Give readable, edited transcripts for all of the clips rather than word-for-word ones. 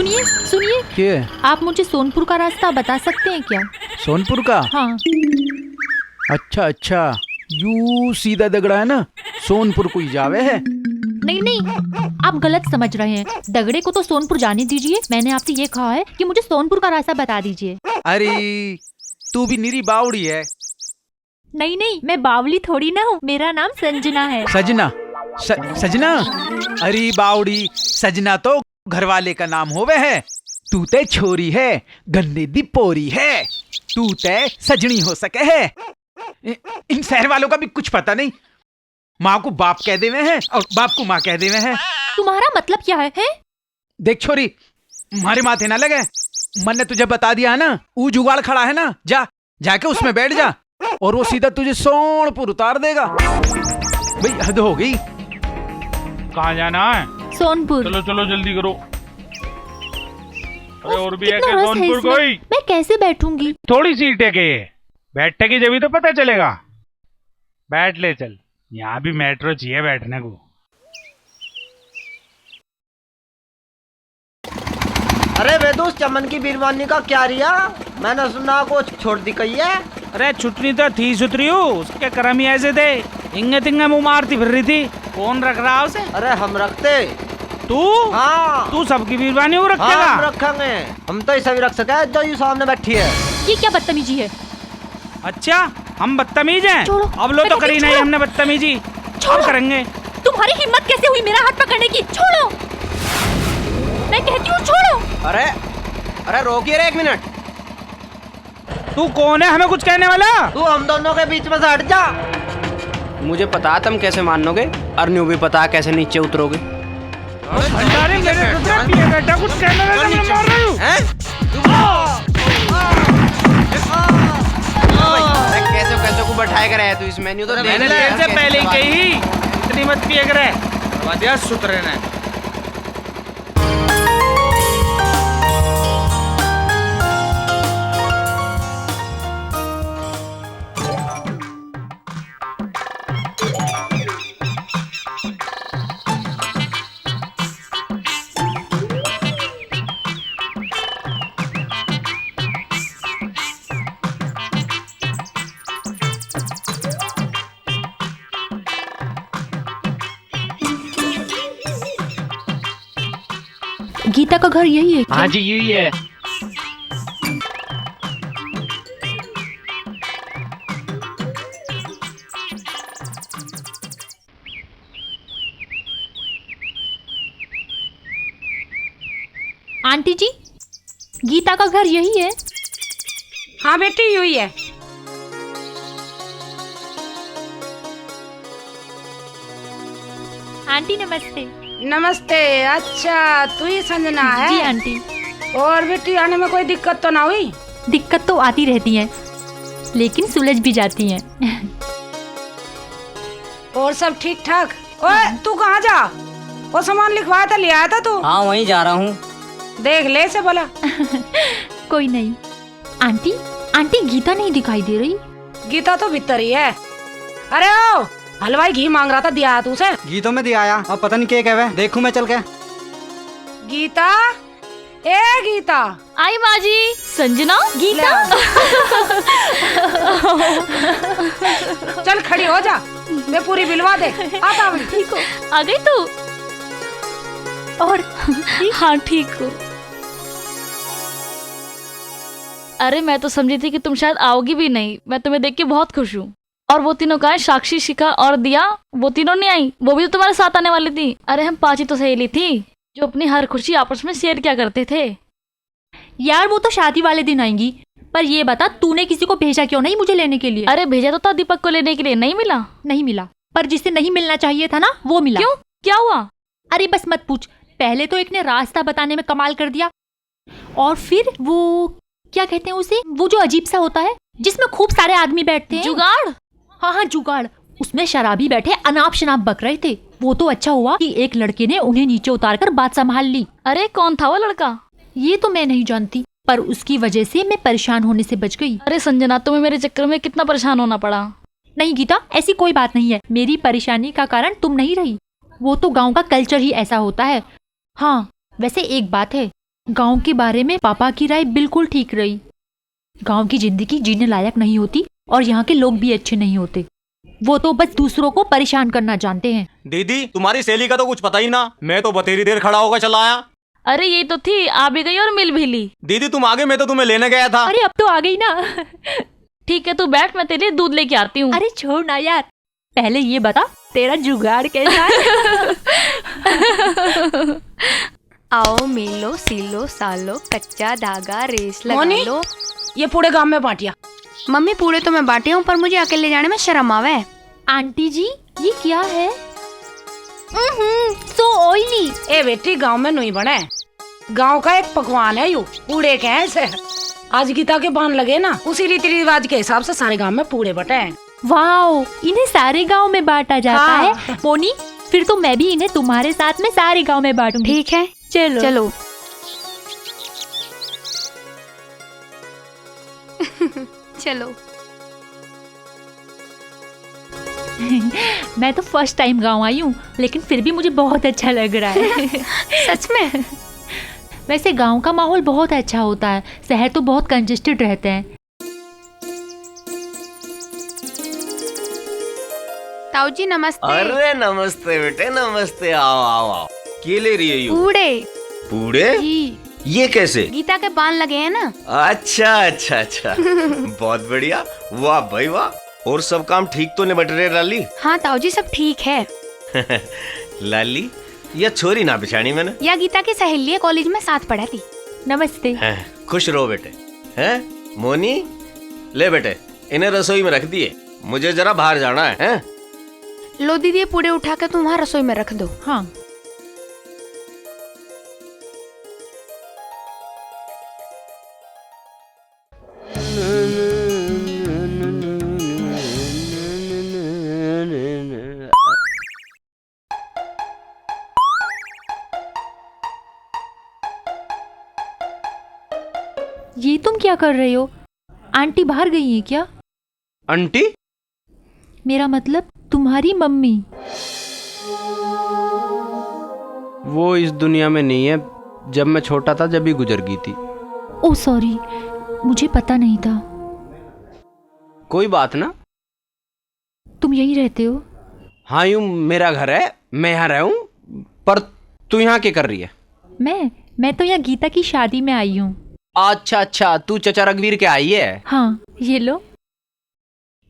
सुनिए सुनिए, क्या? आप मुझे सोनपुर का रास्ता बता सकते हैं क्या? सोनपुर का? हाँ। अच्छा अच्छा, यू सीधा दगड़ा है ना, सोनपुर को ही जावे है। नहीं नहीं, आप गलत समझ रहे हैं। दगड़े को तो सोनपुर जाने दीजिए, मैंने आपसे ये कहा है कि मुझे सोनपुर का रास्ता बता दीजिए। अरे तू भी निरी बावड़ी है। नहीं नहीं, मैं बावली थोड़ी ना हूँ, मेरा नाम संजना है। सजना? सजना? अरे बावड़ी, सजना तो घरवाले का नाम होवे है। तू ते छोरी है, गन्ने दी पोरी है, तू ते सजनी हो सके है। इन शहर वालों का भी कुछ पता नहीं, माँ को बाप कह देवे हैं और बाप को माँ कह देवे हैं। तुम्हारा मतलब क्या है? देख छोरी, मारे माथे ना लगे, मन ने तुझे बता दिया है ना, वो जुगाड़ खड़ा है ना, जा जाके उसमें बैठ जा और वो सीधा तुझे सोनपुर उतार देगा। भाई हद हो गई। कहाँ जाना है? सोनपुर। चलो चलो जल्दी करो। अरे और भी है कितना क्या रस है सोनपुर इसमें? कोई? मैं कैसे बैठूंगी? थोड़ी सी टेके, बैठने जब तो पता चलेगा। बैठ ले चल, यहाँ भी मेट्रो चाहिए बैठने को। अरे वेदूस, चमन की बीरवानी का क्या रिया? मैंने सुना को छोड़ दी कही है। अरे छुट्टी तो थी सुतरी हूँ, उसके कर्म ही ऐसे थे, इंगे तिंगे मुँह मारती फिर रही थी। कौन रख रहा उसे? अरे हम रखते। तू? हाँ। तू सबकी बीरवानी हो रखेगा? हाँ, हम रखेंगे। हम तो ऐसा भी रख सके जो यू सामने बैठी है। ये क्या बदतमीजी है? अच्छा, हम बदतमीज हैं? छोड़ो, अब लो तो मैं करी कहती नहीं छोड़ो। हमने बदतमीजी, छोड़ो। अब करेंगे। तुम्हारी हिम्मत कैसे हुई मेरा हाथ पकड़ने की? छोड़ो, मैं कहती हूँ छोड़ो। अरे अरे रोकिए रे, एक मिनट। तू कौन है हमें कुछ कहने वाला? तू हम दोनों के बीच में से हट जा। मुझे पता तुम कैसे मानोगे, और न्यू भी पता कैसे नीचे उतरोगे। भंडारी मेरे ससुर पिए बेटा, कुछ कहने वाला मैं मार रही हूँ। कैसे कैसे को बैठाए कर आया तू इस मेन्यू तो मैंने तेरे से पहले ही कही, इतनी मत पिए करे। वादिया सुतरे ने। गीता का घर यही है क्या? हाँ जी यही है। आंटी जी, गीता का घर यही है? हाँ बेटी यही है। आंटी नमस्ते। नमस्ते। अच्छा तू ही संजना है? जी आंटी। और बेटी आने में कोई दिक्कत तो ना हुई? दिक्कत तो आती रहती है, लेकिन सुलझ भी जाती हैं। और सब ठीक ठाक? ओए तू कहाँ जा? वो सामान लिखवाया था, ले आया था तू? हाँ वहीं जा रहा हूँ। देख ले से बोला। कोई नहीं। आंटी आंटी गीता नहीं दिखाई दे रही। गीता तो भीतर ही है। अरे ओ हलवाई घी मांग रहा था, दिया तू उसे? गीतों में दिया आया, अब पता नहीं क्या कहवे, देखूं मैं चल के। गीता, ए गीता। आई माँ जी। संजना, गीता। चल खड़ी हो जा, मैं पूरी बिलवा दे। आता हूँ। ठीक हो? आ गई तू? और हाँ ठीक हो। अरे मैं तो समझी थी कि तुम शायद आओगी भी नहीं, मैं तुम्हें देख के बहुत खुश हूँ। और वो तीनों कहाँ हैं? साक्षी, शिखा और दिया, वो तीनों नहीं आई? वो भी तो तुम्हारे साथ आने वाली थी। अरे हम पांच ही तो सहेली थी जो अपनी हर खुशी आपस में शेयर किया करते थे। यार वो तो शादी वाले दिन आएंगी, पर ये बता तूने किसी को भेजा क्यों नहीं मुझे लेने के लिए? अरे भेजा तो था दीपक को लेने के लिए, नहीं मिला। नहीं मिला, पर जिसे नहीं मिलना चाहिए था ना वो मिला। क्यों, क्या हुआ? अरे बस मत पूछ। पहले तो एक ने रास्ता बताने में कमाल कर दिया, और फिर वो क्या कहते हैं उसे, वो जो अजीब सा होता है जिसमें खूब सारे आदमी बैठते हैं। जुगाड़? हाँ हाँ जुगाड़। उसमें शराबी बैठे अनाप शनाप बक रहे थे। वो तो अच्छा हुआ कि एक लड़के ने उन्हें नीचे उतार कर बात संभाल ली। अरे कौन था वो लड़का? ये तो मैं नहीं जानती, पर उसकी वजह से मैं परेशान होने से बच गई। अरे संजना, तुम्हें मेरे चक्कर में कितना परेशान होना पड़ा। नहीं गीता, ऐसी कोई बात नहीं है। मेरी परेशानी का कारण तुम नहीं रही, वो तो गांव का कल्चर ही ऐसा होता है। हाँ वैसे एक बात है, गांव के बारे में पापा की राय बिल्कुल ठीक रही। गांव की जिंदगी जीने लायक नहीं होती और यहाँ के लोग भी अच्छे नहीं होते। वो तो बस दूसरों को परेशान करना जानते हैं। दीदी तुम्हारी सहेली का तो कुछ पता ही ना, मैं तो बतेरी देर खड़ा होकर चला आया। अरे ये तो थी, आ भी गई और मिल भी ली। दीदी तुम आगे, मैं तो तुम्हें लेने गया था। अरे अब तो आ गई ना। ठीक है तू बैठ, मैं तेरे लिए दूध लेके आती हूँ। अरे छोड़ ना यार, पहले ये बता तेरा जुगाड़ कैसा है? आओ मिलो सिलो सालो कच्चा धागा रेस लगा मोनी? लो। ये पूरे गांव में बांटिया। मम्मी पूरे तो मैं बांटी हूँ, पर मुझे अकेले जाने में शर्म आवे। आंटी जी ये क्या है? सो ऑयली। ए बेटी गांव में नहीं बने, गांव का एक पकवान है यू, पूड़े के हैं इसे। आज गीता के बांध लगे ना, उसी रीति रिवाज के हिसाब से सारे गांव में पूड़े बटे हैं। वाओ, इन्हें सारे गांव में बांटा जाता हाँ। है। मोनी फिर तो मैं भी इन्हें तुम्हारे साथ में सारे गांव में बांटूंगी। ठीक है चलो चलो। चलो। मैं तो फर्स्ट टाइम गांव आई हूँ, लेकिन फिर भी मुझे बहुत अच्छा लग रहा है। सच में? वैसे गांव का माहौल बहुत अच्छा होता है, शहर तो बहुत कंजेस्टेड रहते हैं। ताऊ जी नमस्ते। अरे नमस्ते बेटे, नमस्ते। आओ आओ आओ। के ले रही है यू? पूड़े पूड़े? जी, ये कैसे? गीता के बांध लगे हैं ना। अच्छा अच्छा अच्छा। बहुत बढ़िया, वाह भाई वाह। और सब काम ठीक तो निबट रहे लाली? हाँ ताऊ जी सब ठीक है। लाली यह छोरी ना बिछानी मैंने। या गीता की सहेली है, कॉलेज में साथ पढ़ा थी। नमस्ते। हैं, खुश रहो बेटे। हैं मोनी, ले बेटे इन्हें रसोई में रख दिए, मुझे जरा बाहर जाना है। हैं? लो दीदी ये पूड़े उठा के तुम वहाँ रसोई में रख दो। हाँ ये तुम क्या कर रहे हो? आंटी बाहर गई हैं क्या? आंटी? मेरा मतलब तुम्हारी मम्मी। वो इस दुनिया में नहीं है, जब मैं छोटा था जब ही गुजर गई थी। ओह सॉरी, मुझे पता नहीं था। कोई बात ना। तुम यहीं रहते हो? हाँ यूं मेरा घर है, मैं यहाँ रहूं, पर तू यहाँ क्या कर रही है? मैं तो यहाँ गीता की शादी में आई हूँ। अच्छा अच्छा, तू चचा रघुवीर के आई है? हाँ ये लो।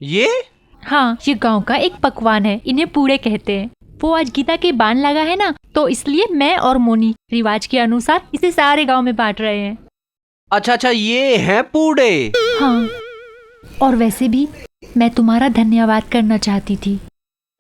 ये? हाँ ये गांव का एक पकवान है, इन्हें पूड़े कहते हैं। वो आज गीता के बांध लगा है ना, तो इसलिए मैं और मोनी रिवाज के अनुसार इसे सारे गांव में बांट रहे हैं। अच्छा अच्छा, ये है पूड़े। हाँ, और वैसे भी मैं तुम्हारा धन्यवाद करना चाहती थी।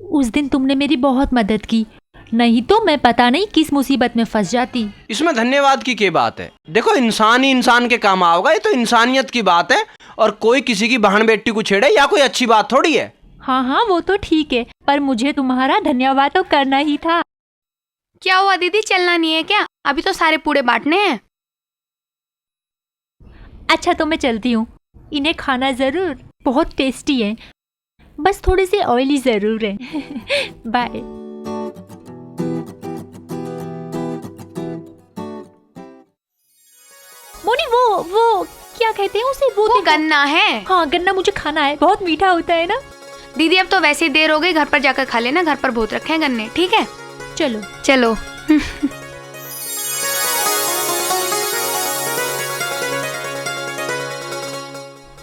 उस दिन तुमने मेरी बहुत मदद की, नहीं तो मैं पता नहीं किस मुसीबत में फंस जाती। इसमें धन्यवाद की क्या बात है? देखो इंसान ही इंसान के काम आओगा, ये तो इंसानियत की बात है। और कोई किसी की बहन बेटी को छेड़े या कोई अच्छी बात थोड़ी है। हाँ हाँ वो तो ठीक है, पर मुझे तुम्हारा धन्यवाद तो करना ही था। क्या हुआ दीदी, चलना नहीं है क्या? अभी तो सारे पूड़े बांटने हैं। अच्छा तो मैं चलती हूँ, इन्हें खाना जरूर, बहुत टेस्टी है, बस थोड़े से ऑयली जरूर है। बाय। मोनी वो क्या कहते हैं उसे? वो देखो। गन्ना है। हाँ गन्ना मुझे खाना है, बहुत मीठा होता है ना। दीदी अब तो वैसे ही देर हो गई, घर पर जाकर खा लेना, घर पर बहुत रखे हैं गन्ने। ठीक है चलो चलो।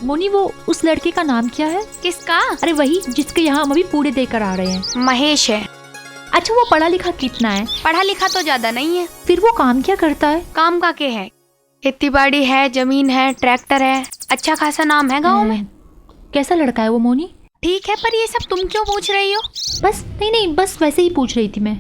मोनी वो उस लड़के का नाम क्या है? किसका? अरे वही जिसके यहाँ हम अभी पूड़े देकर आ रहे हैं। महेश है। अच्छा वो पढ़ा लिखा कितना है? पढ़ा लिखा तो ज्यादा नहीं है। फिर वो काम क्या करता है? काम का के है, खेती बाड़ी है, जमीन है, ट्रैक्टर है, अच्छा खासा नाम है गाँव में। कैसा लड़का है वो मोनी? ठीक है, पर ये सब तुम क्यों पूछ रही हो? बस नहीं बस वैसे ही पूछ रही थी मैं।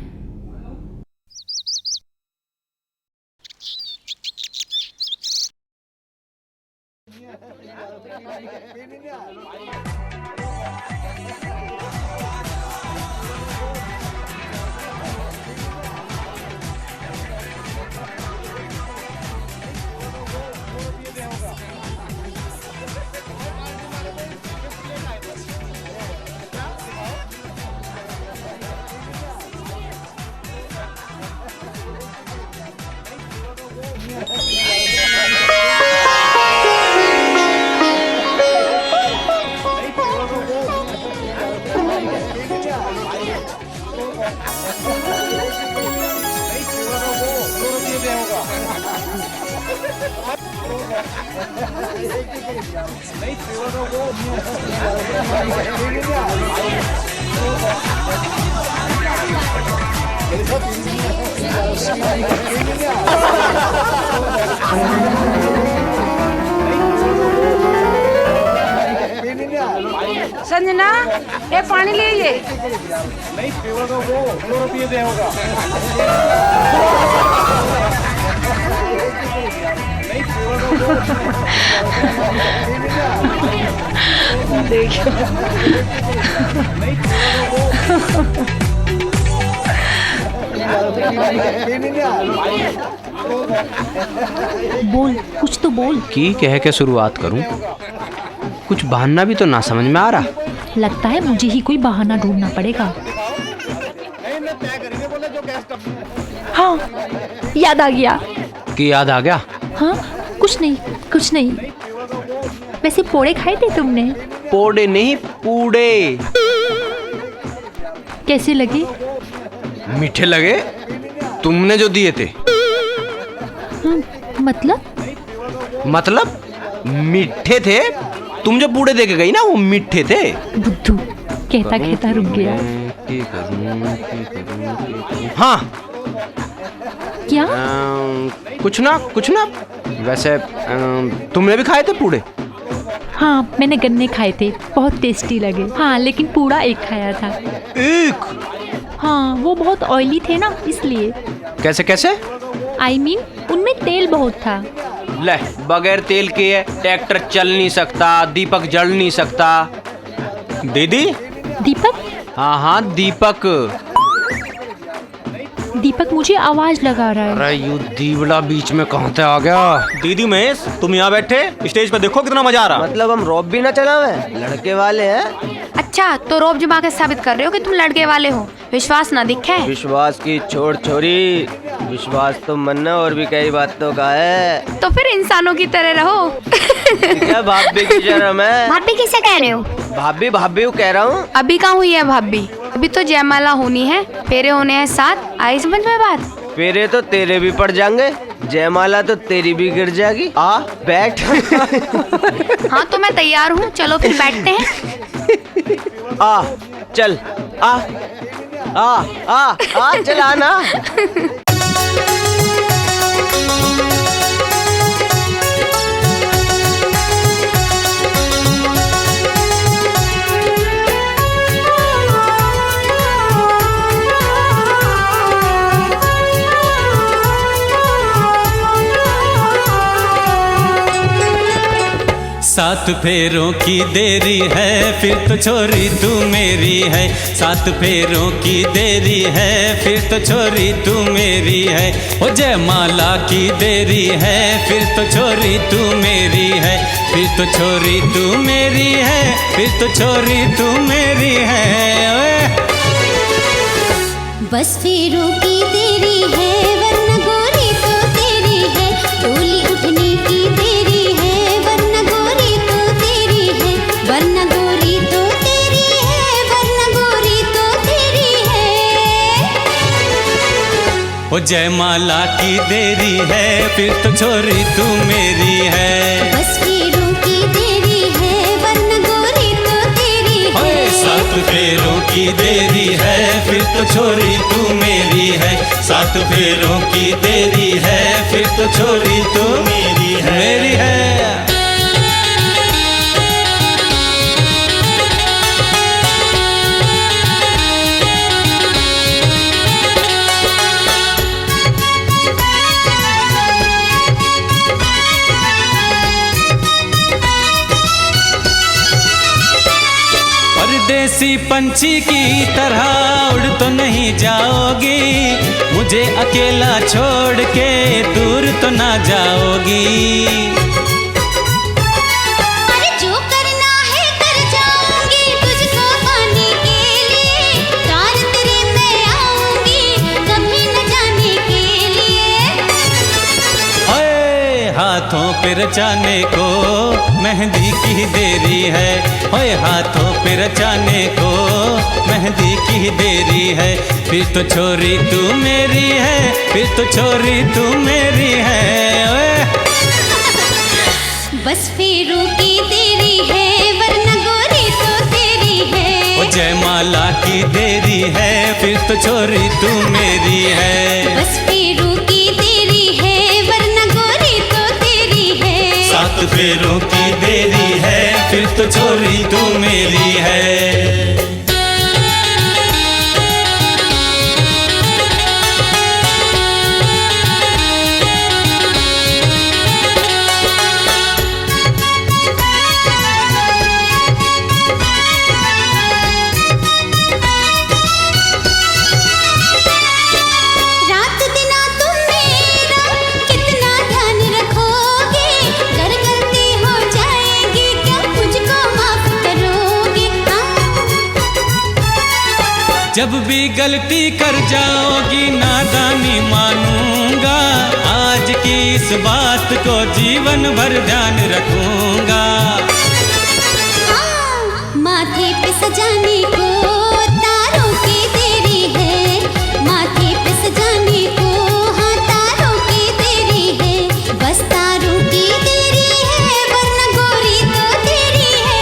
संजना ये पानी लीजिए। बोल, कुछ तो बोल। की कह के शुरुआत करूं? कुछ बहाना भी तो ना समझ में आ रहा। लगता है मुझे ही कोई बहाना ढूंढना पड़ेगा। हाँ, याद आ गया। कि याद आ गया? हाँ, कुछ नहीं, कुछ नहीं। वैसे पोड़े खाए थे तुमने? पोड़े नहीं, पूड़े। कैसे लगे? मीठे लगे, तुमने जो दिए थे। मतलब मीठे थे। तुम जो पूड़े दे के गई ना, वो मीठे थे। बुद्धू कहता कहता रुक गया। हाँ, क्या? कुछ ना कुछ ना। वैसे तुमने भी खाए थे पूड़े? हाँ, मैंने गन्ने खाए थे, बहुत टेस्टी लगे। हाँ, लेकिन पूरा एक खाया था। एक? हाँ, वो बहुत ऑयली थे ना, इसलिए। कैसे कैसे? I mean, उनमें तेल बहुत था। ले, बगैर तेल के ट्रैक्टर चल नहीं सकता, दीपक जल नहीं सकता। दीदी? दीपक? हाँ हाँ, दीपक। दीपक मुझे आवाज लगा रहा है। अरे यू दीवड़ा बीच में कहाँ से आ गया? दीदी महेश, तुम यहाँ बैठे स्टेज पे देखो कितना मजा आ रहा। मतलब हम रॉब भी ना चलावे, लड़के वाले हैं। अच्छा, तो रौब जमा के साबित कर रहे हो कि तुम लड़के वाले हो। विश्वास ना दिखे। विश्वास की छोड़ छोरी, विश्वास तो मनना और भी कई बातों का है। तो फिर इंसानों की तरह रहो। क्या भाभी की शर्म है? भाभी किसे कह रहे हो? भाभी भाभी कह रहा हूँ। अभी कहाँ हुई है भाभी? अभी तो जयमाला होनी है, फेरे होने हैं 7। आई समझ में बात? फेरे तो तेरे भी पड़ जाएंगे, जयमाला तो तेरी भी गिर जाएगी। आ बैठ। हाँ, तो मैं तैयार हूँ, चलो फिर बैठते हैं। आ चल, आ आ आ आ चला ना। सात फेरों की देरी है, फिर तो छोरी तू मेरी है। सात फेरों की देरी है, फिर तो छोरी तू मेरी है। ओ जयमाला की देरी है, फिर तो छोरी तू मेरी है। फिर तो छोरी तू मेरी है, फिर तो छोरी तू मेरी है। बस फेरों की देरी है, वरना गोरी तो तेरी है। डोली उठने की देरी है, वरना गोरी तो तेरी है। वरना गोरी तो तेरी है, वरना गोरी तो तेरी है। ओ जयमाला की देरी है, फिर तो छोरी तू मेरी है। बस फेरों की देरी है, वरना गोरी तो तेरी है। सात फेरों की देरी है, फिर तो छोरी तू मेरी है। सात फेरों की देरी है, फिर तो छोरी तू मेरी है। मेरी है। परदेसी पंछी की तरह उड़ तो नहीं जाओगी, मुझे अकेला छोड़ के दूर तो ना जाओगी। अरे जो करना है कर जाऊंगी, तुझको पाने के लिए। प्राण तेरे मैं आऊंगी, कभी न जाने के लिए। ओए हाथों पे रचाने को मेहंदी की देरी है। ओए हाथों पे रचाने को मेहंदी की देरी है। फिर तो छोरी तू मेरी है, फिर तो छोरी तू मेरी है। ओए बस फेरों की तेरी है वरना गोरी तो तेरी है। ओ जयमाला की देरी है फिर तो छोरी तू मेरी है। बस फेरों की तेरी है वरना गोरी तो तेरी है। 7 फेरों की देरी है फिर तो छोरी तू मेरी है। रात दिना तुम मेरा कितना ध्यान रखोगे, अगर गलती हो जाएगी क्या मुझको माफ करोगे? जब भी गलती कर जाओगी नादानी मानूंगा, आज की इस बात को जीवन भर ध्यान रखूंगा। माथे पे सजाने को तारों की देरी है, माथे पे सजाने को हाँ तारों की देरी है। बस तारों की देरी है वरना गोरी तो तेरी है।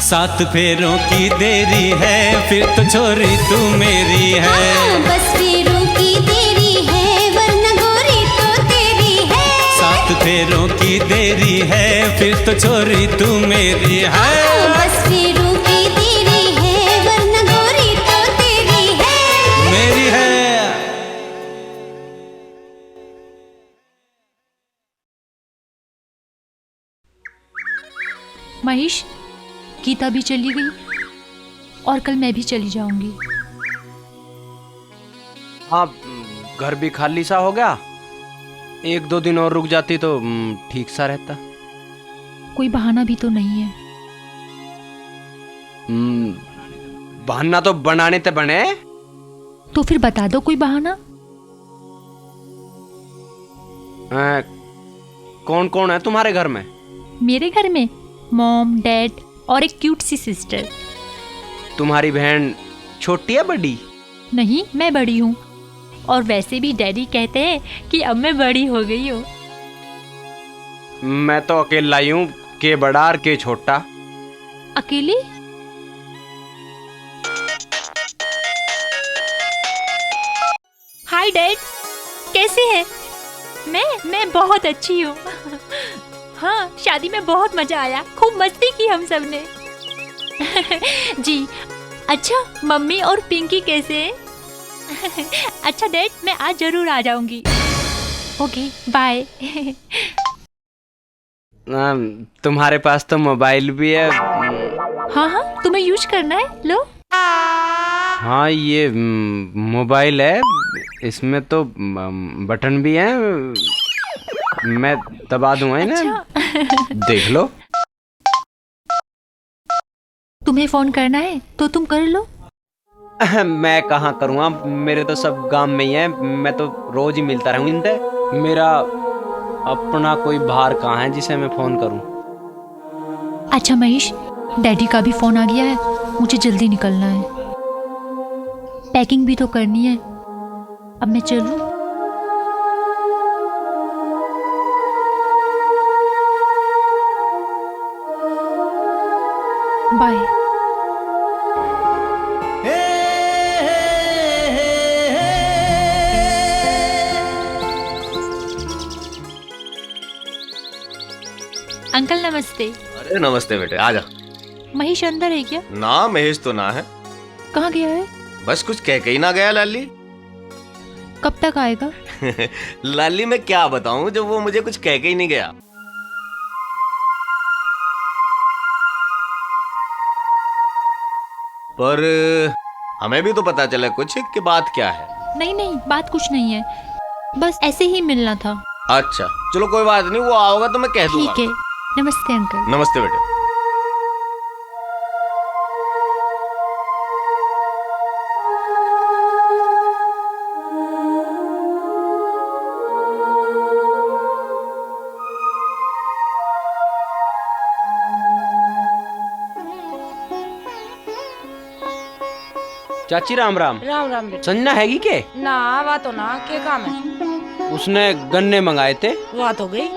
7 फेरों की देरी है फिर तो छोरी तू मेरी है। बस फेरों की देरी है वरना गोरी तो तेरी है। 7 फेरों की देरी है फिर तो छोरी तू मेरी है। बस फेरों की देरी है वरना गोरी तो तेरी है। मेरी है। महेश, गीता भी चली गई और कल मैं भी चली जाऊंगी। हाँ, घर भी खाली सा हो गया। 1-2 दिन और रुक जाती तो ठीक सा रहता। कोई बहाना भी तो नहीं है। बहाना तो बनाने ते बने। तो फिर बता दो कोई बहाना। कौन कौन है तुम्हारे घर में? मेरे घर में मॉम, डैड और एक क्यूट सी सिस्टर। तुम्हारी बहन छोटी है बड़ी? नहीं, मैं बड़ी हूँ। और वैसे भी डैडी कहते हैं कि अब मैं बड़ी हो गई हूँ। मैं तो अकेला ही हूँ, के बड़ा और के छोटा। अकेली? हाय डैड, कैसे हैं? मैं बहुत अच्छी हूँ। हाँ, शादी में बहुत मजा आया, खूब मस्ती की हम सब ने। जी। अच्छा, मम्मी और पिंकी कैसे हैं? अच्छा डैड, मैं आज जरूर आ जाऊंगी। Okay, bye. तुम्हारे पास तो मोबाइल भी है। हाँ हाँ, तुम्हें यूज करना है, लो। हाँ, ये मोबाइल है, इसमें तो बटन भी है। मैं दबा दूंगा है ना। अच्छा। देख लो। तुम्हें फोन करना है तो तुम कर लो। मैं कहाँ करूँगा, मेरे तो सब गांव में ही है। मैं तो रोज ही मिलता रहूँ इनसे। मेरा अपना कोई बाहर कहाँ है जिसे मैं फोन करूँ? अच्छा महेश, डैडी का भी फोन आ गया है, मुझे जल्दी निकलना है। पैकिंग भी तो करनी है। अब मैं चलूं? बाय। अंकल नमस्ते। अरे नमस्ते बेटे, आजा। महेश अंदर है क्या? ना, महेश तो ना है। कहाँ गया है? बस कुछ कह के ही ना गया लाली। कब तक आएगा? लाली मैं क्या बताऊं जब वो मुझे कुछ कह के ही नहीं गया। पर हमें भी तो पता चला कुछ कि बात क्या है। नहीं नहीं, बात कुछ नहीं है, बस ऐसे ही मिलना था। अच्छा चलो कोई बात नहीं, वो आओगा तो मैं कह दूंगा। ठीक है। नमस्ते अंकल। नमस्ते बेटे। चाची राम राम। राम राम बेटा। संजना हैगी के? ना, वह तो ना, के काम है? उसने गन्ने मंगाए थे। वह तो गई।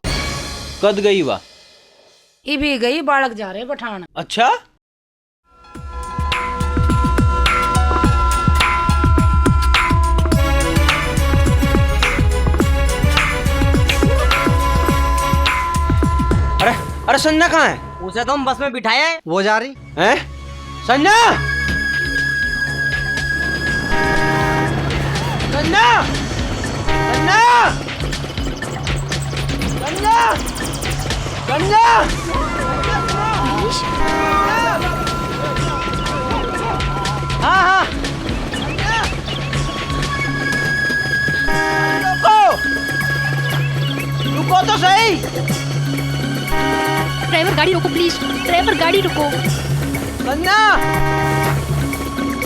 कद गई वा? ये भी गई, बालक जा रहे पठान। अच्छा, अरे अरे संजना कहाँ है? उसे तो हम बस में बिठाया है, वो जा रही हैं? संजना, संजना, संजना, संजना, संजना। हाँ हाँ, रुको, रुको तो सही। ड्राइवर गाड़ी रोको प्लीज, ड्राइवर गाड़ी रोको। संजना,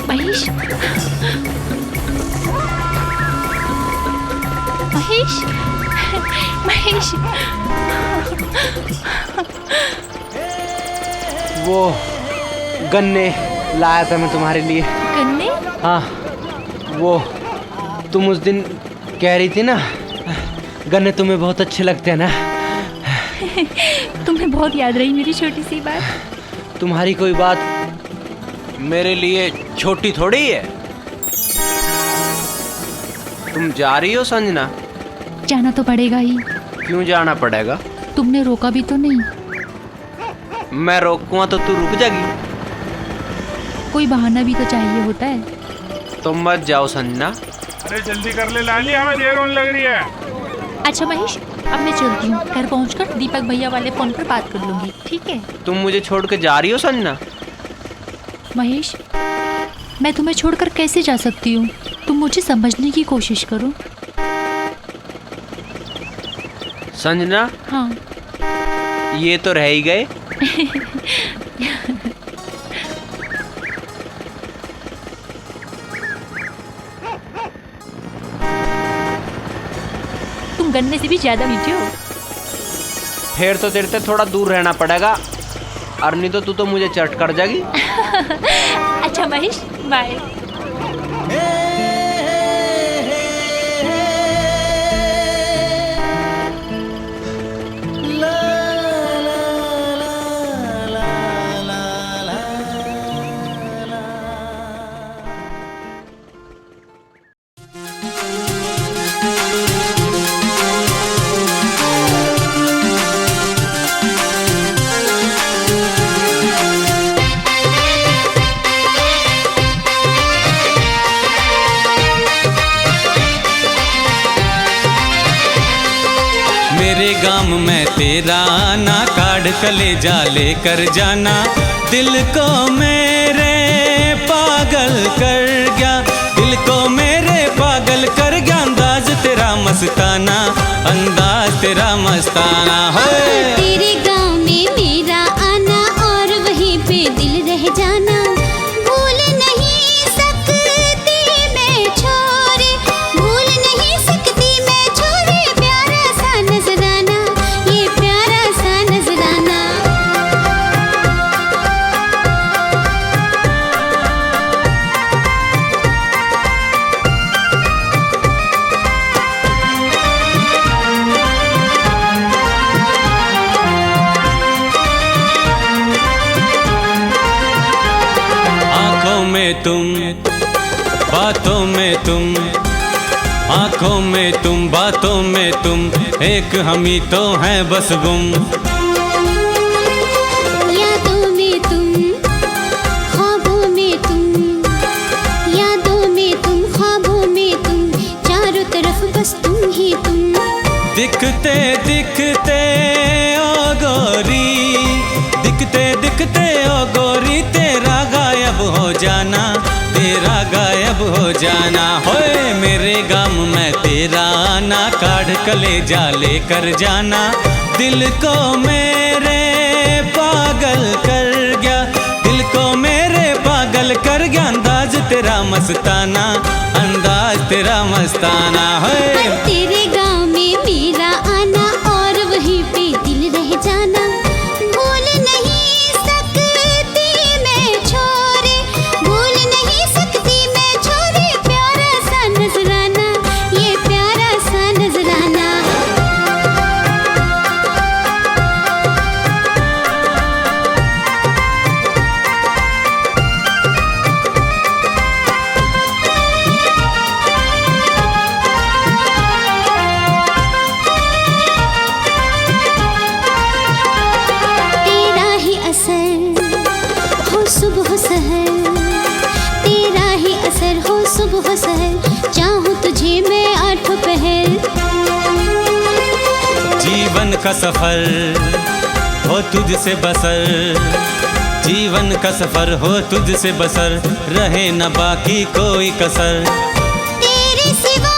महेश, महेश, महेश। वो गन्ने लाया था मैं तुम्हारे लिए। गन्ने? हाँ, वो तुम उस दिन कह रही थी ना, गन्ने तुम्हें बहुत अच्छे लगते हैं ना। तुम्हें बहुत याद रही मेरी छोटी सी बात। तुम्हारी कोई बात मेरे लिए छोटी थोड़ी है। तुम जा रही हो संजना? जाना तो पड़ेगा ही। क्यों जाना पड़ेगा? तुमने रोका भी तो नहीं। मैं रोकूंगा तो तू रुक जाएगी। कोई बहाना भी तो चाहिए होता है। तुम मत जाओ संजना। अरे जल्दी कर ले लाली, हमें देर होने लग रही है। अच्छा महेश, अब मैं चलती हूँ। घर पहुँचकर दीपक भैया वाले फोन पर बात कर लूंगी, ठीक है? तुम मुझे छोड़ के जा रही हो संजना? महेश, मैं तुम्हें छोड़कर कैसे जा सकती हूँ? तुम मुझे समझने की कोशिश करो। संजना, हाँ। ये तो रह ही गए। तुम गन्ने से भी ज्यादा मीठे हो। फिर तो तेरे से थोड़ा दूर रहना पड़ेगा, और नहीं तो तू तो मुझे चट कर जाएगी। अच्छा महेश, बाय। मेरे गाम में तेरा आना, काढ़ कलेजा लेकर जाना, दिल को मेरे पागल कर गया, दिल को मेरे पागल कर गया। अंदाज तेरा मस्ताना, अंदाज तेरा मस्ताना हो। तेरे गाँव में मेरा आना और वहीं पे दिल रह जाना, भूल नहीं सकती मैं छोरे, भूल नहीं सकती मैं छोरे। प्यारा सा नजराना, ये प्यारा सा नजराना। आँखों में तुम, बातों में तुम, आँखों में तुम, बातों में तुम, एक हम ही तो हैं बस गुम। यादों में तुम, ख्वाबों में तुम, यादों में तुम, ख्वाबों में तुम, चारों तरफ बस तुम ही तुम। दिखते दिखते ओ गोरी, दिखते दिखते ओ गोरी, तेरा गायब हो जाना, तेरा गायब हो जाना। होए मेरे गाम में तेरा आना, काढ़ कलेजा लेकर जाना, दिल को मेरे पागल कर गया, दिल को मेरे पागल कर गया। अंदाज तेरा मस्ताना, अंदाज तेरा मस्ताना है। तेरे गाँव में मेरा आना और वहीं पे दिल रह जाना, भूल नहीं सकती मैं छोरे, भूल नहीं सकती मैं छोरे। प्यारा सा नजराना, ये प्यारा सा नजराना। हो सहर, चाहूं तुझे मैं आठों पहर। जीवन का सफर हो तुझसे बसर, जीवन का सफर हो तुझसे बसर, रहे न बाकी कोई कसर। तेरे सिवा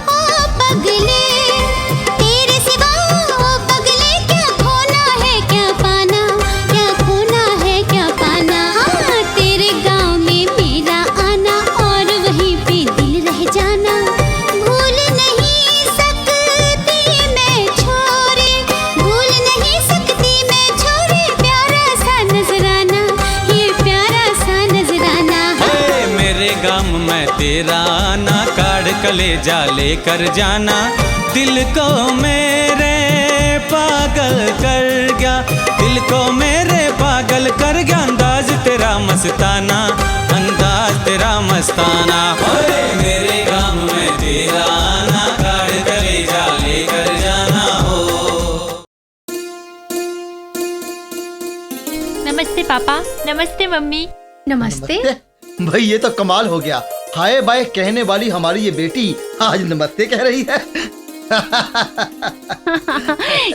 ओ पगले, तेरे सिवा ओ पगले, क्या खोना है क्या पाना, क्या खोना है क्या पाना। हाँ, तेरे गाँव में मेरा आना और वहीं पे दिल रह जाना। भूल नहीं सकती मैं छोरे, भूल नहीं सकती मैं छोरे, प्यारा सा नजराना, ये प्यारा सा नजराना। हे मेरे गाम में तेरा आना, काढ़ कलेजा लेकर जाना, दिल को मेरे पागल कर गया, दिल को मेरे पागल कर गया, अंदाज तेरा मस्ताना, अंदाज तेरा मस्ताना। हे मेरे गाम में तेरा आना, काढ़ कलेजा लेकर जाना हो। नमस्ते पापा, नमस्ते मम्मी। नमस्ते। भाई ये तो कमाल हो गया, हाय बाय कहने वाली हमारी ये बेटी आज नमस्ते कह रही है।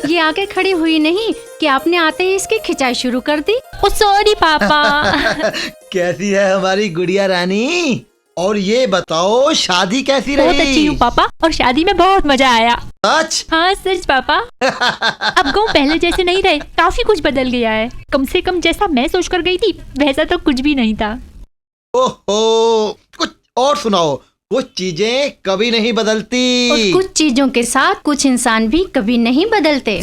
ये आके खड़ी हुई नहीं कि आपने आते ही इसकी खिंचाई शुरू कर दी। ओ सॉरी पापा। कैसी है हमारी गुड़िया रानी? और ये बताओ शादी कैसी रही? बहुत अच्छी हूँ पापा, और शादी में बहुत मजा आया। सच? हाँ सच पापा। अब गाँव पहले जैसे नहीं रहे, काफी कुछ बदल गया है। कम से कम जैसा मैं सोच कर गई थी वैसा तो कुछ भी नहीं था। ओहो, कुछ और सुनाओ। कुछ चीजें कभी नहीं बदलती, और कुछ चीजों के साथ कुछ इंसान भी कभी नहीं बदलते।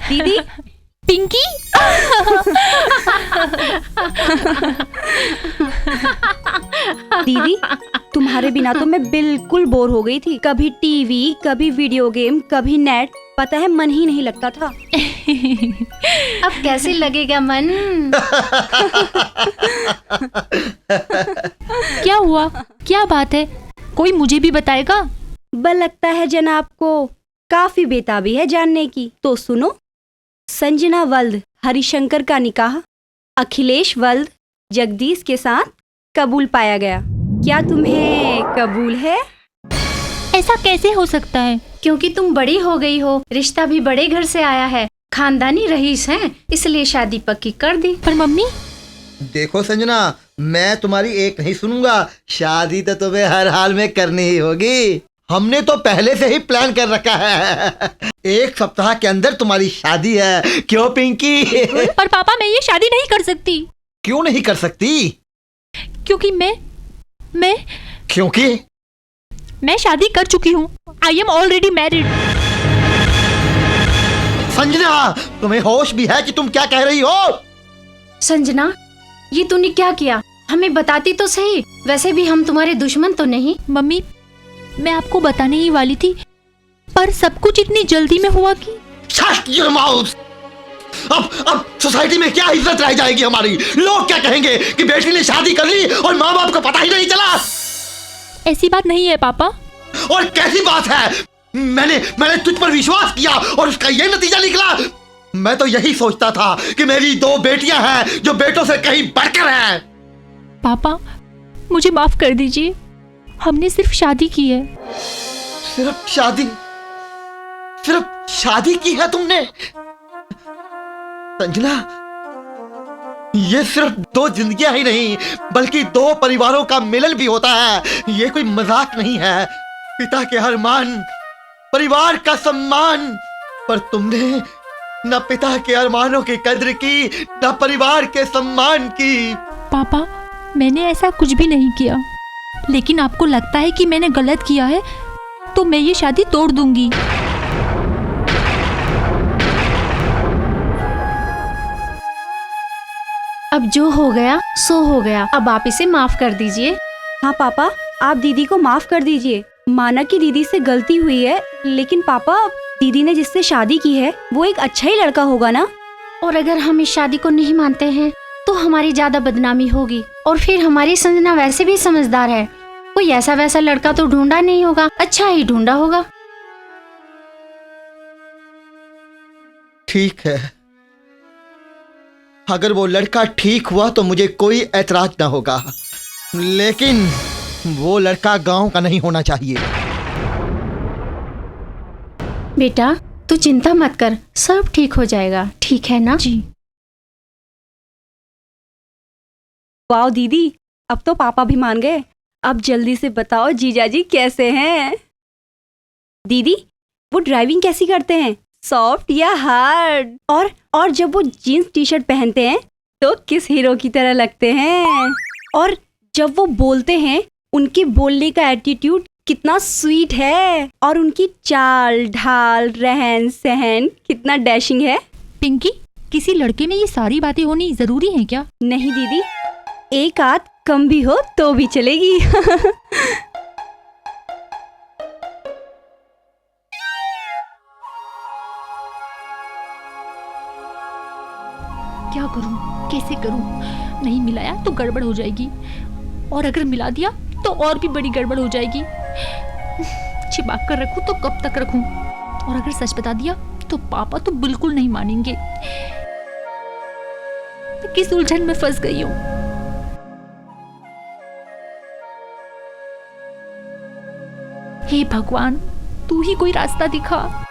दीदी, पिंकी। दीदी, तुम्हारे बिना तो मैं बिल्कुल बोर हो गई थी। कभी टीवी, कभी वीडियो गेम, कभी नेट, पता है मन ही नहीं लगता था। अब कैसे लगेगा मन? क्या हुआ? क्या बात है? कोई मुझे भी बताएगा? बल लगता है जनाब को काफी बेताबी है जानने की। तो सुनो, संजना वल्द हरिशंकर का निकाह अखिलेश वल्द जगदीश के साथ कबूल पाया गया। क्या तुम्हें कबूल है? ऐसा कैसे हो सकता है? क्योंकि तुम बड़ी हो गई हो, रिश्ता भी बड़े घर से आया है, खानदानी रईस हैं, इसलिए शादी पक्की कर दी। पर मम्मी। देखो संजना, मैं तुम्हारी एक नहीं सुनूंगा, शादी तो तुम्हें हर हाल में करनी ही होगी। हमने तो पहले से ही प्लान कर रखा है। 1 सप्ताह के अंदर तुम्हारी शादी है। क्यों पिंकी? पर पापा मैं ये शादी नहीं कर सकती। क्यों नहीं कर सकती? क्योंकि मैं क्योंकि मैं शादी कर चुकी हूँ। I am already married. Sanjana, तुम्हें होश भी है कि तुम क्या कह रही हो? संजना, ये तूने क्या किया? हमें बताती तो सही, वैसे भी हम तुम्हारे दुश्मन तो नहीं। मम्मी, मैं आपको बताने ही वाली थी, पर सब कुछ इतनी जल्दी में हुआ कि। Shut your mouth! अब सोसाइटी में क्या इज्जत रह जाएगी हमारी? लोग क्या कहेंगे कि बेटी ने शादी कर ली और माँ बाप को पता ही नहीं चला? ऐसी बात नहीं है पापा। और कैसी बात है? मैंने तुझ पर विश्वास किया और उसका ये नतीजा निकला। मैं तो यही सोचता था कि मेरी 2 बेटियां हैं जो बेटों से कहीं बढ़कर हैं। पापा मुझे माफ कर दीजिए, हमने सिर्फ शादी की है। सिर्फ शादी की है तुमने? संजना, ये सिर्फ 2 जिंदगियां ही नहीं बल्कि 2 परिवारों का मिलन भी होता है। ये कोई मजाक नहीं है। पिता के अरमान, परिवार का सम्मान, पर तुमने न पिता के अरमानों की कद्र की, न परिवार के सम्मान की। पापा मैंने ऐसा कुछ भी नहीं किया, लेकिन आपको लगता है कि मैंने गलत किया है तो मैं ये शादी तोड़ दूंगी। अब जो हो गया सो हो गया, अब आप इसे माफ कर दीजिए। हाँ पापा, आप दीदी को माफ कर दीजिए। माना कि दीदी से गलती हुई है, लेकिन पापा दीदी ने जिससे शादी की है वो एक अच्छा ही लड़का होगा ना। और अगर हम इस शादी को नहीं मानते हैं तो हमारी ज्यादा बदनामी होगी, और फिर हमारी संजना वैसे भी समझदार है, कोई ऐसा वैसा लड़का तो ढूंढा नहीं होगा, अच्छा ही ढूंढा होगा। ठीक है, अगर वो लड़का ठीक हुआ तो मुझे कोई ऐतराज ना होगा, लेकिन वो लड़का गांव का नहीं होना चाहिए। बेटा तू चिंता मत कर, सब ठीक हो जाएगा, ठीक है ना? जी। वाह दीदी, अब तो पापा भी मान गए। अब जल्दी से बताओ जीजाजी कैसे हैं? दीदी वो ड्राइविंग कैसी करते हैं, सॉफ्ट या हार्ड? और जब वो जीन्स टी शर्ट पहनते हैं तो किस हीरो की तरह लगते हैं? और जब वो बोलते हैं उनके बोलने का एटीट्यूड कितना स्वीट है, और उनकी चाल ढाल रहन सहन कितना डैशिंग है। पिंकी, किसी लड़के में ये सारी बातें होनी जरूरी है क्या? नहीं दीदी, एक आध कम भी हो तो भी चलेगी। क्या करूं, कैसे करूं? नहीं मिलाया तो गड़बड़ हो जाएगी, और अगर मिला दिया तो और भी बड़ी गड़बड़ हो जाएगी। छिपा कर रखूं तो कब तक रखूं? और अगर सच बता दिया तो पापा तो बिल्कुल नहीं मानेंगे। मैं किस उलझन में फंस गई हूं। हे भगवान, तू ही कोई रास्ता दिखा।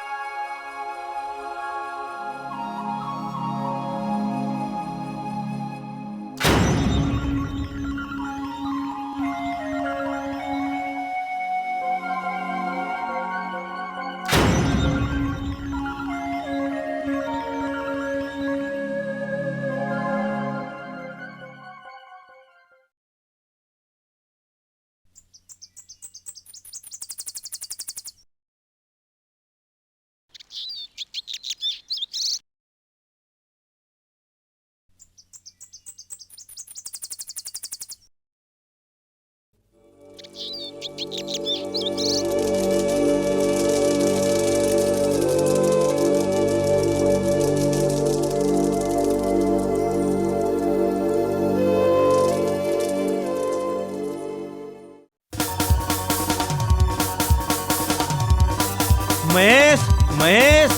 महेश, महेश,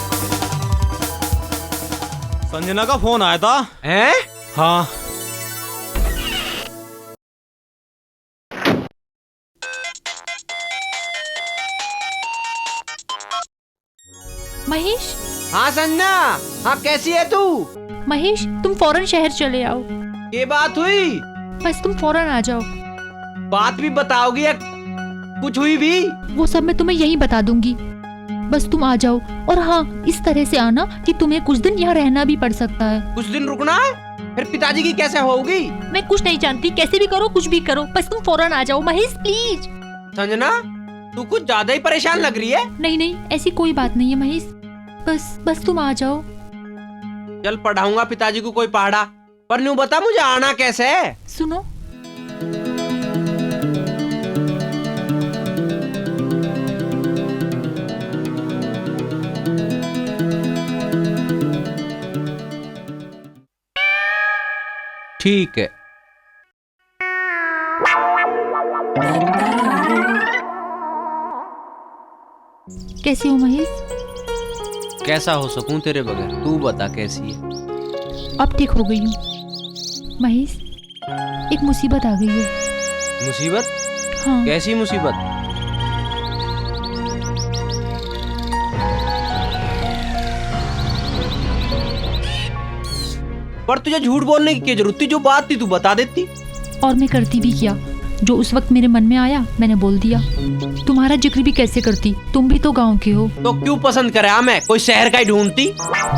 संजना का फोन आया था। हैं? हाँ। महेश। हाँ संजना, हाँ कैसी है तू? महेश, तुम फौरन शहर चले आओ। ये बात हुई? बस तुम फौरन आ जाओ। बात भी बताओगी या कुछ हुई भी? वो सब मैं तुम्हें यहीं बता दूंगी, बस तुम आ जाओ। और हाँ, इस तरह से आना कि तुम्हें कुछ दिन यहाँ रहना भी पड़ सकता है। कुछ दिन रुकना है? फिर पिताजी की कैसे होगी? मैं कुछ नहीं जानती, कैसे भी करो, कुछ भी करो, बस तुम फौरन आ जाओ। महेश प्लीज। संजना, तू कुछ ज्यादा ही परेशान लग रही है। नहीं नहीं, ऐसी कोई बात नहीं है महेश, बस तुम आ जाओ। चल पढ़ाऊंगा पिताजी को कोई पहाड़ा, पर न्यू बता मुझे आना कैसे है? सुनो, ठीक है। कैसी हो महेश? कैसा हो सकूं तेरे बगैर, तू बता कैसी है? अब ठीक हो गई हूँ महेश, एक मुसीबत आ गई है। मुसीबत? हाँ। कैसी मुसीबत? पर तुझे झूठ बोलने की क्या जरूरत थी? जो बात थी तू बता देती। और मैं करती भी क्या, जो उस वक्त मेरे मन में आया मैंने बोल दिया। तुम्हारा जिक्र भी कैसे करती, तुम भी तो गांव के हो। तो क्यों पसंद करे मैं कोई शहर का ही ढूंढती?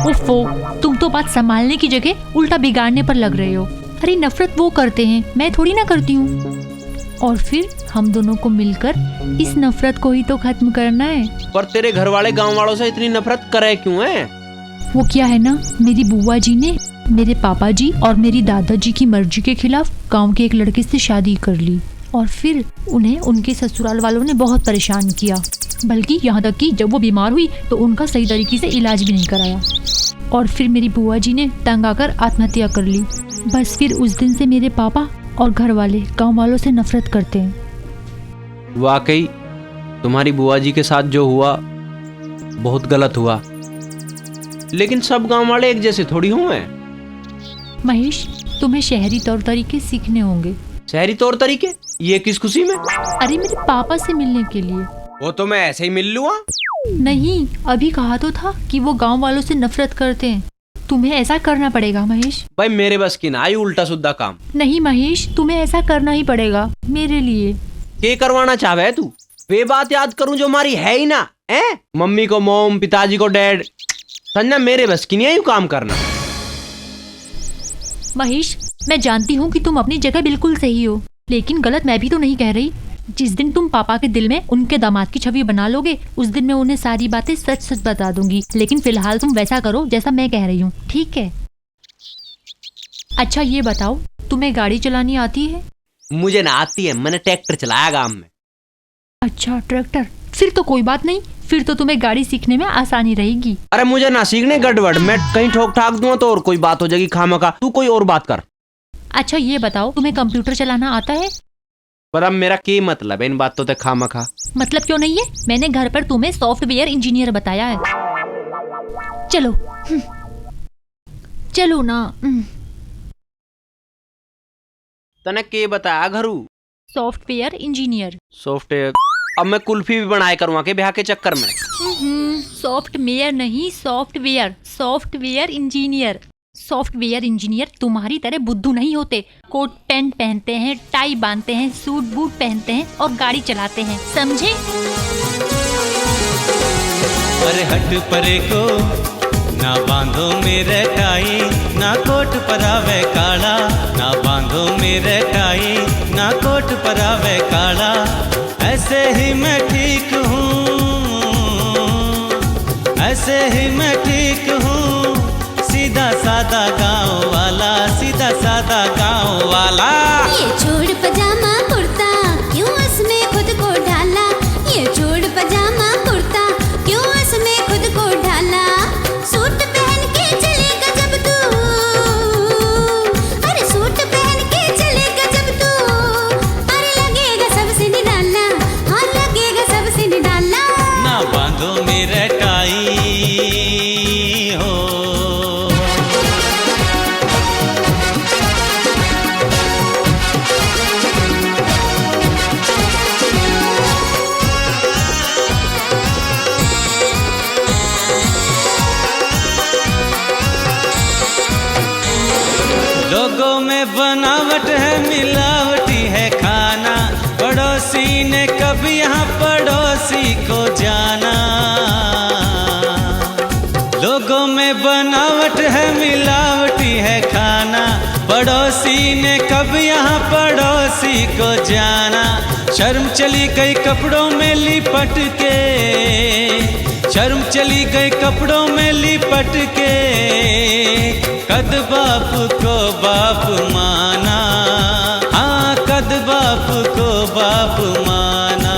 उफ़ो, तुम तो बात संभालने की जगह उल्टा बिगाड़ने पर लग रहे हो। अरे नफरत वो करते हैं, मैं थोड़ी ना करती हूँ। और फिर हम दोनों को मिलकर इस नफरत को ही तो खत्म करना है। पर तेरे घर वाले गाँव वालों से इतनी नफरत करे क्यों है? वो क्या है ना, मेरी बुआ जी ने मेरे पापा जी और मेरी दादाजी की मर्जी के खिलाफ गांव के एक लड़के से शादी कर ली, और फिर उन्हें उनके ससुराल वालों ने बहुत परेशान किया, बल्कि यहाँ तक कि जब वो बीमार हुई तो उनका सही तरीके से इलाज भी नहीं कराया। और फिर मेरी बुआ जी ने तंग आकर आत्महत्या कर ली। बस फिर उस दिन से मेरे पापा और घर वाले गाँव वालों से नफरत करते हैं। वाकई तुम्हारी बुआ जी के साथ जो हुआ बहुत गलत हुआ, लेकिन सब गांव वाले एक जैसे थोड़ी हुए हैं। महेश, तुम्हें शहरी तौर तरीके सीखने होंगे। शहरी तौर तरीके, ये किस खुशी में? अरे मेरे पापा से मिलने के लिए। वो तो मैं ऐसे ही मिल लूँगा। नहीं, अभी कहा तो था कि वो गांव वालों से नफरत करते हैं। तुम्हें ऐसा करना पड़ेगा महेश। भाई मेरे बस की ना आई उल्टा सुद्धा काम। नहीं महेश, तुम्हें ऐसा करना ही पड़ेगा मेरे लिए। क्या करवाना चाहे तू? वे बात याद करूं जो हमारी है ही ना, हैं? मम्मी को मॉम, पिताजी को डैड। संजना मेरे बस की नहीं है यूं काम करना। महेश, मैं जानती हूँ कि तुम अपनी जगह बिल्कुल सही हो, लेकिन गलत मैं भी तो नहीं कह रही। जिस दिन तुम पापा के दिल में उनके दामाद की छवि बना लोगे, उस दिन मैं उन्हें सारी बातें सच सच बता दूंगी। लेकिन फिलहाल तुम वैसा करो जैसा मैं कह रही हूँ, ठीक है? अच्छा ये बताओ, तुम्हें गाड़ी चलानी आती है? मुझे ना आती है, मैंने ट्रैक्टर चलाया गांव में। अच्छा ट्रैक्टर, फिर तो कोई बात नहीं, फिर तो तुम्हें गाड़ी सीखने में आसानी रहेगी। अरे मुझे ना सीखने गड़बड़, मैं कहीं ठोक ठाक दूंगा तो और कोई बात हो जाएगी खामखा। तू कोई और बात कर। अच्छा ये बताओ, तुम्हें कंप्यूटर चलाना आता है? पर अब मेरा क्या मतलब है इन बातों से खामखा? मतलब क्यों नहीं है? मैंने घर पर तुम्हें सॉफ्टवेयर इंजीनियर बताया है। चलो चलो ना। तने के बताया घरू? Software engineer. सॉफ्टवेयर? अब मैं कुल्फी भी बनाया करूँगा के ब्याह के चक्कर में? सॉफ्टवेयर नहीं, software. Software engineer. Software engineer तुम्हारी तरह बुद्धू नहीं होते। कोट पैंट पहनते हैं, टाई बांधते हैं, सूट बूट पहनते हैं और गाड़ी चलाते हैं, समझे? अरे हट परे को ना बांधो मेरे टाई, ना कोट परावे काला। ना बांधो मेरे टाई, ना कोट परावे काला। ऐसे ही मैं ठीक हूँ, ऐसे ही मैं ठीक हूँ। सीधा सादा गाँव वाला, सीधा सादा गाँव वाला। ये छोड़ पजामा कुर्ता, क्यों इसमें खुद को ढाला? ये छोड़ पजामा कुर्ता, क्यों इसमें खुद को ढाला? सूट पहन के चलेगा जब तू, अरे सूट पहन के चलेगा जब तू, अरे लगेगा सबसे निराला। हाँ लगेगा सबसे निराला। ना बांधो मेरे टाई हो। लोगों में बनावट है, मिलावटी है खाना। पड़ोसी ने कभी यहाँ पड़ोसी को जाना। लोगों में बनावट है, मिलावटी है खाना। पड़ोसी ने कभी यहाँ पड़ोसी को जाना। शर्म चली गई कपड़ों में लिपट के, शर्म चली गई कपड़ों में लिपट के। कद बाप को बाप माना, हाँ कद बाप को बाप माना।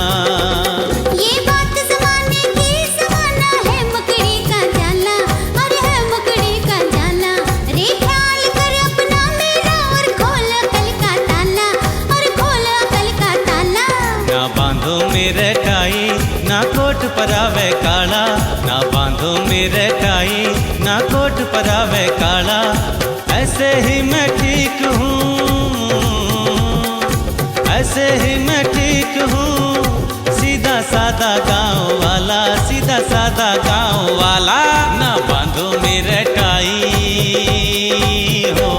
ये बात ज़माने की, ज़माना है मकड़ी का जाला, अरे है मकड़ी का जाला। रे ख्याल कर अपना मेरा और खोल अकल का ताला, और खोल अकल का ताला। ना बांधो मेरे टाई, ना कोट परावे काला। ना बांधो मेरे टाई, ना कोट परावे काला। ऐसे ही मैं ठीक हूँ, ऐसे ही मैं ठीक हूँ। सीधा सादा गाँव वाला, सीधा सादा गाँव वाला। ना बांधो मेरे टाई हो।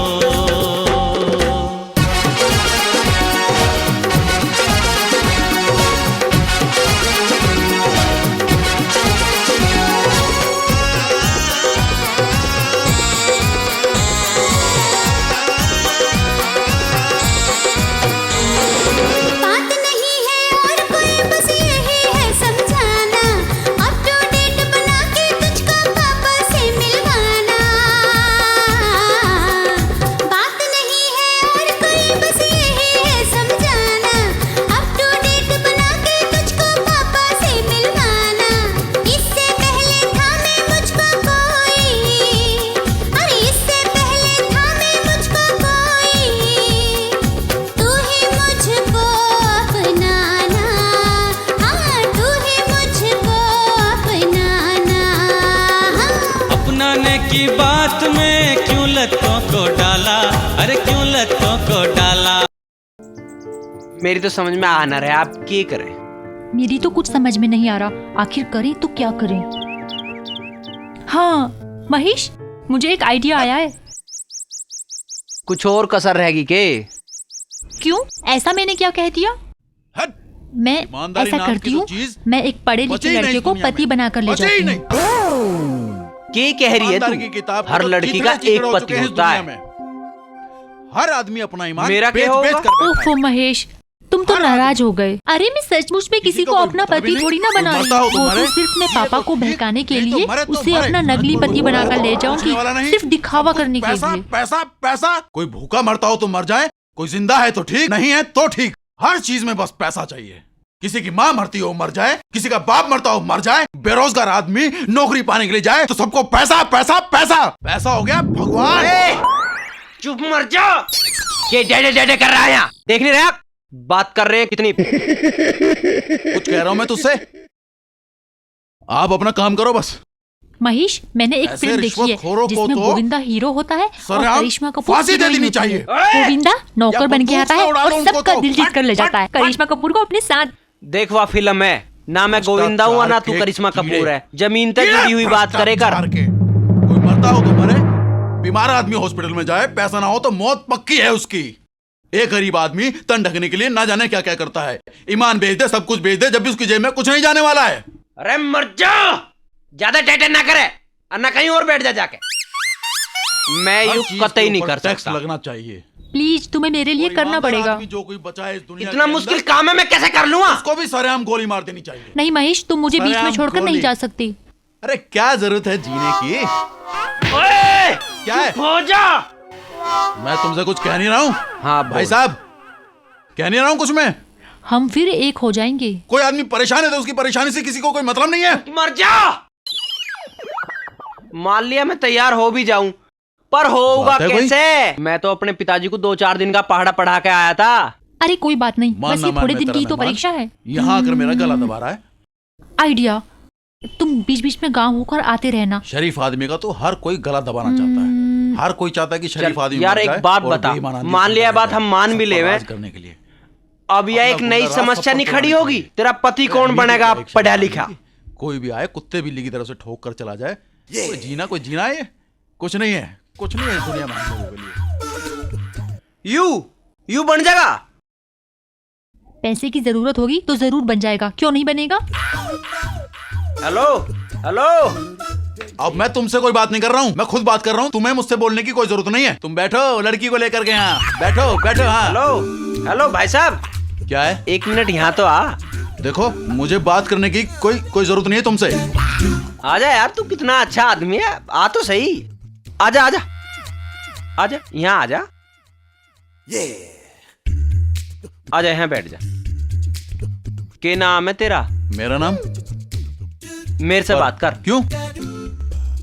बात नहीं है और कोई, बस यही है समझाना। अप टू डेट बना के तुझको पापा से मिलवाना। बात नहीं है और कोई, बस यही है समझाना। अप टू डेट बना के तुझको पापा से मिलवाना। इससे पहले था मैं मुझको कोई, अरे इससे पहले था मैं मुझको कोई। तू ही मुझको अपनाना, हाँ तू ही मुझको अपनाना। अपनाने की बात में क्यों लतों को डाला? अरे क्यों लतों को डाला? मेरी तो समझ में आ ना रहा, आप क्या करें? मेरी तो कुछ समझ में नहीं आ रहा, आखिर करें तो क्या करें। हाँ महेश, मुझे एक आइडिया आया है। कुछ और कसर रहेगी के? क्यों, ऐसा मैंने क्या कह दिया? मैं ऐसा करती हूँ, मैं एक पढ़े लिखे लड़के को पति बनाकर ले जाती हूँ। क्या कह रही है तू? हर लड़की का एक पति होता है। हर आदमी अपना ईमान मेरा क्या बेच होगा? कर बैठा है। ओफो महेश, तुम तो नाराज हो गए। अरे मैं सचमुच में किसी को अपना पति थोड़ी ना बना रही हूँ, वो तो सिर्फ मैं पापा को बहकाने के लिए उसे अपना नकली पति बनाकर ले जाऊंगी, सिर्फ दिखावा करने के लिए। पैसा पैसा, कोई भूखा मरता हो तो मर जाए, कोई जिंदा है तो ठीक, नहीं है तो ठीक। हर चीज में बस पैसा चाहिए। किसी की माँ मरती हो मर जाए, किसी का बाप मरता हो मर जाए, बेरोजगार आदमी नौकरी पाने के लिए जाए तो सबको पैसा पैसा पैसा। पैसा हो गया भगवान। चुप मर जा। ये डेडे डेडे कर रहा है यहाँ, देख नहीं रहा? बात कर रहे हैं कितनी। कुछ कह रहा हूं मैं तुझसे, आप अपना काम करो बस। महेश, मैंने एक ऐसे फिल्म देखी है रिश्वतखोरों को जिसमें तो गोविंदा हीरो होता है और सरेआम करिश्मा कपूर फांसी दे हीरोइन देनी होती है। चाहिए। गोविंदा नौकर बन के आता है उड़ा और दो उनको सबका तो। दिल जीत कर ले जाता है करिश्मा कपूर को अपने साथ। देख वह फिल्म है ना, मैं गोविंदा हूँ ना तू करिश्मा कपूर है। जमीन तक जुड़ी हुई बात करे कर। कोई मरता हो तो मरे, बीमार आदमी हॉस्पिटल में जाए, पैसा ना हो तो मौत पक्की है उसकी। एक गरीब आदमी तन ढकने के लिए ना जाने क्या क्या करता है, ईमान बेच दे, सब कुछ बेच दे, जब भी उसकी जेब में कुछ नहीं जाने वाला है। अरे मर जा, ज्यादा टेटे ना करे और ना कहीं और बैठ जा जाके। मैं हर यू चीज कतई के नहीं ऊपर कर टैक्स सकता। लगना चाहिए। प्लीज तुम्हें मेरे लिए करना पड़ेगा। जो कोई बचा है इस दुनिया इतना के मुश्किल अंदर, काम है, मैं कैसे कर लूंगा? उसको भी सरेआम गोली मार देनी चाहिए। नहीं महेश, तुम मुझे बीच में सरेआम छोड़कर नहीं गोली। जा सकती। अरे क्या जरूरत है जीने की? ओए, क्या है? हो जा। मैं तुमसे कुछ कह नहीं रहा हूँ। हाँ भाई साहब, कह नहीं रहा हूँ कुछ मैं। हम फिर एक हो जाएंगे। कोई आदमी परेशान है तो उसकी परेशानी से किसी को कोई मतलब नहीं है। मर जा। मान लिया मैं तैयार हो भी जाऊं, पर होगा बात है कोई? कैसे? मैं तो अपने पिताजी को 2-4 दिन का पहाड़ा पढ़ा के आया था। अरे कोई बात नहीं, मान बस ना ये मान, थोड़े मैं दिन तेरा की तो ना मान। परीक्षा है। यहाँ आकर मेरा गला दबा रहा है। आइडिया, तुम बीच बीच में गाँव होकर आते रहना। शरीफ आदमी का तो हर कोई गला दबाना चाहता है। हर कोई चाहता है कि शरीफ आदमी यार मर एक जाए बात और बता, बेईमान आदमी मान जिंदा लिया रह बात जाए, हम मान भी सब पर ले, राज करने के लिए। अब यह एक नई समस्या नहीं खड़ी होगी? तेरा पति कौन बनेगा पढ़ा लिखा? कोई भी आए कुत्ते बिल्ली की तरफ से ठोक कर चला जाए। कोई जीना है, कुछ नहीं है, कुछ नहीं है इस दुनिया में हम लोगों के लिए। यू बन जाएगा। पैसे की जरूरत होगी तो जरूर बन जाएगा, क्यों नहीं बनेगा? हेलो हेलो, अब मैं तुमसे कोई बात नहीं कर रहा हूँ, मैं खुद बात कर रहा हूँ। तुम्हें मुझसे बोलने की कोई जरूरत नहीं है। तुम बैठो, लड़की को लेकर के यहाँ बैठो बैठो। हाँ हेलो हेलो भाई साहब, क्या है? 1 मिनट यहाँ तो आ। देखो, मुझे बात करने की कोई जरूरत नहीं है तुमसे। आजा यार, तू कितना अच्छा आदमी है, आ तो सही। आजा आजा आजा, यहाँ आजा। आजा यहाँ बैठ जा। क्या नाम है तेरा? मेरा नाम? मेरे से बात कर। क्यों?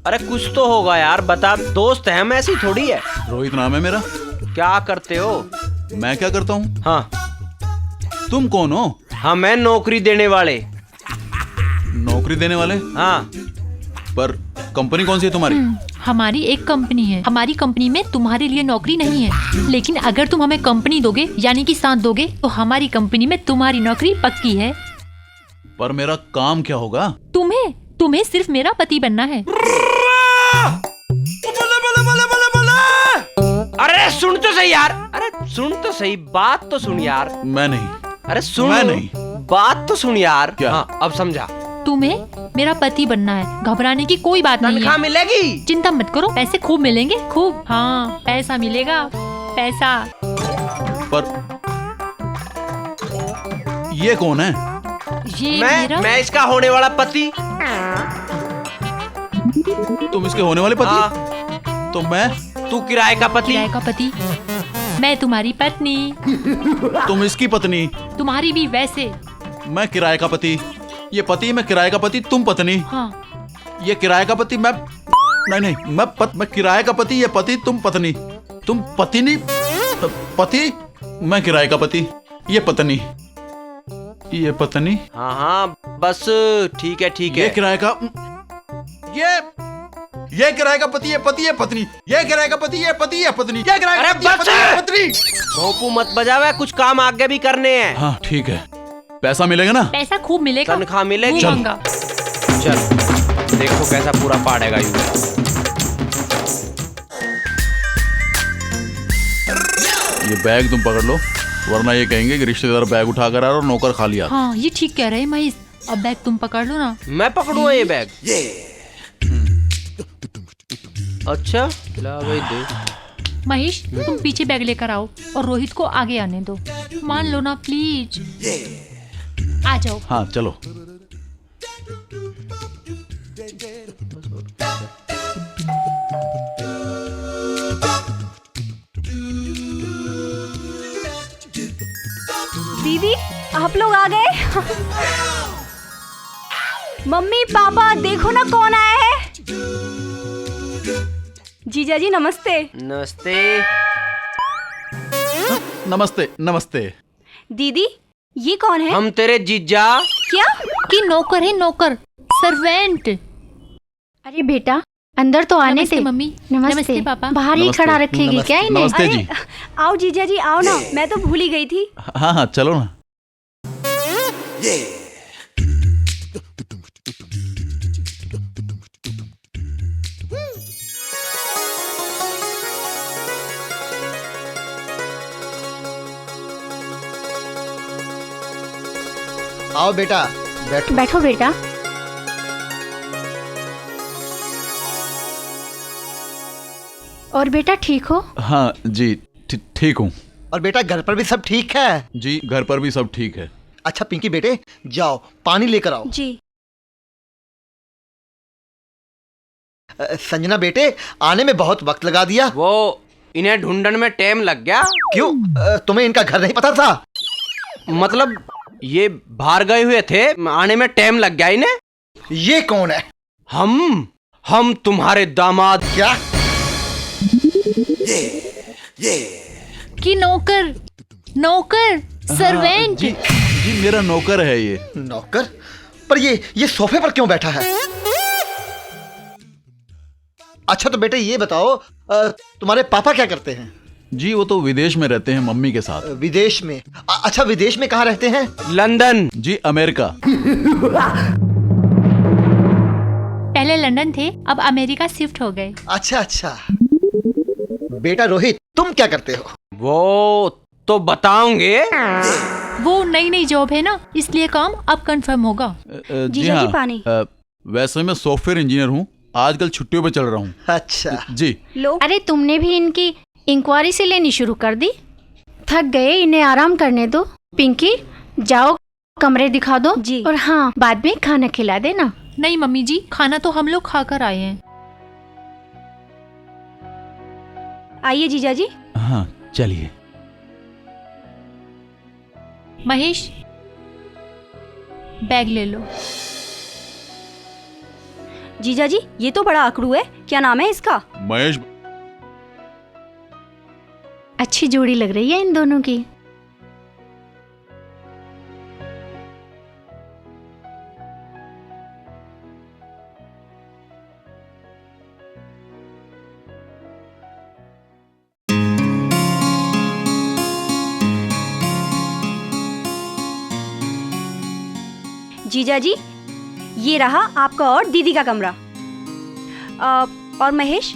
अरे कुछ तो होगा यार, बता। दोस्त है हम, ऐसी थोड़ी है। रोहित नाम है मेरा। क्या करते हो? मैं क्या करता हूँ? हाँ, तुम कौन हो? हमें नौकरी देने वाले। नौकरी देने वाले? हाँ। पर कंपनी कौन सी है तुम्हारी? हमारी एक कंपनी है। हमारी कंपनी में तुम्हारे लिए नौकरी नहीं है, लेकिन अगर तुम हमें कंपनी दोगे, यानी कि साथ दोगे, तो हमारी कंपनी में तुम्हारी नौकरी पक्की है। पर मेरा काम क्या होगा? तुम्हें सिर्फ मेरा पति बनना है। अरे सुन तो सही यार, अरे सुन तो सही, बात तो सुन यार। मैं नहीं। अरे सुन, मैं नहीं। बात तो सुन यार। क्या? हाँ, अब समझा। तुम्हें मेरा पति बनना है, घबराने की कोई बात नहीं तनख्वाह है। मिलेगी? चिंता मत करो, पैसे खूब मिलेंगे, खूब। हाँ, पैसा मिलेगा, पैसा। पर ये कौन है? ये मेरा। मैं इसका होने वाला पति। तुम इसके होने वाले पति? हाँ। तो मैं? तू किराए का पति। किराए का पति। मैं तुम्हारी पत्नी। तुम इसकी पत्नी। तुम्हारी भी वैसे। मैं किराए का पति। ये पति, मैं किराए का पति, तुम पत्नी। हाँ। ये किराए का पति, मैं नहीं, मैं किराए का पति, ये पति, तुम पत्नी। तुम पत्नी, पति, मैं किराए का पति, ये पत्नी, ये पत्नी। हाँ हाँ, बस ठीक है ठीक है। ये किराए का, ये किराए का पति है, पति है पत्नी, ये किराए का पति है, पति है पत्नी, ये किराए का पति है, पति है पत्नी। भोंपू मत बजावे, कुछ काम आगे भी करने हैं। हाँ ठीक है, पैसा मिलेगा ना? पैसा खूब मिलेगा, तनख्वाह मिलेगी। खूब महंगा। चल देखो कैसा पूरा पाड़ेगा यू। ये बैग तुम पकड़ लो, वरना ये कहेंगे कि रिश्तेदार बैग उठा कर आ और नौकर खाली आ। हाँ ये ठीक कह रहे हैं महेश, अब बैग तुम पकड़ लो ना। मैं पकड़ूंगा ये बैग? अच्छा ला भाई दे। महेश तुम पीछे बैग लेकर आओ और रोहित को आगे आने दो, मान लो ना प्लीज। आ जाओ। हाँ चलो। दीदी आप लोग आ गए। मम्मी पापा देखो ना कौन आया है। जीजा जी नमस्ते। नमस्ते। नमस्ते नमस्ते। दीदी ये कौन है? हम तेरे जीजा। क्या? कि नौकर है, नौकर, सर्वेंट। अरे बेटा अंदर तो आने नमस्ते थे। मम्मी। नमस्ते पापा। बाहर ही खड़ा रखेगी क्या इन्हें? नमस्ते जी। आओ जीजा जी आओ ना, मैं तो भूल ही गई थी। हाँ हाँ चलो ना। आओ बेटा बैठो। बैठो बेटा। और बेटा ठीक हो? हाँ जी ठीक हूँ। और बेटा घर पर भी सब ठीक है? जी घर पर भी सब ठीक है। अच्छा पिंकी बेटे जाओ पानी लेकर आओ। जी। संजना बेटे आने में बहुत वक्त लगा दिया। वो इन्हें ढूंढने में टाइम लग गया। क्यों तुम्हें इनका घर नहीं पता था? मतलब ये बाहर गए हुए थे, आने में टाइम लग गया इन्हें। ये कौन है? हम तुम्हारे दामाद। क्या? कि नौकर, नौकर, सर्वेंट। जी मेरा नौकर है ये। नौकर? पर ये सोफे पर क्यों बैठा है? अच्छा तो बेटे ये बताओ तुम्हारे पापा क्या करते हैं? जी वो तो विदेश में रहते हैं मम्मी के साथ। विदेश में? अच्छा विदेश में कहाँ रहते हैं? लंदन। जी अमेरिका। पहले लंदन थे, अब अमेरिका शिफ्ट हो गए। अच्छा अच्छा। बेटा रोहित तुम क्या करते हो? वो तो बताओगे। वो नई नई जॉब है ना, इसलिए काम अब कंफर्म होगा। जी जीजा जी पानी। वैसे मैं सॉफ्टवेयर इंजीनियर हूँ, आजकल छुट्टियों पे चल रहा हूँ। अच्छा जी। लो। अरे तुमने भी इनकी इंक्वायरी से लेनी शुरू कर दी? थक गए, इन्हें आराम करने दो। पिंकी जाओ कमरे दिखा दो जी। और हाँ बाद में खाना खिला देना। नहीं मम्मी जी, खाना तो हम लोग खाकर आए हैं। आइए जीजा जी। हाँ चलिए। महेश बैग ले लो। जीजा जी ये तो बड़ा अकड़ू है, क्या नाम है इसका? महेश। अच्छी जोड़ी लग रही है इन दोनों की। जीजा जी ये रहा आपका और दीदी का कमरा। और महेश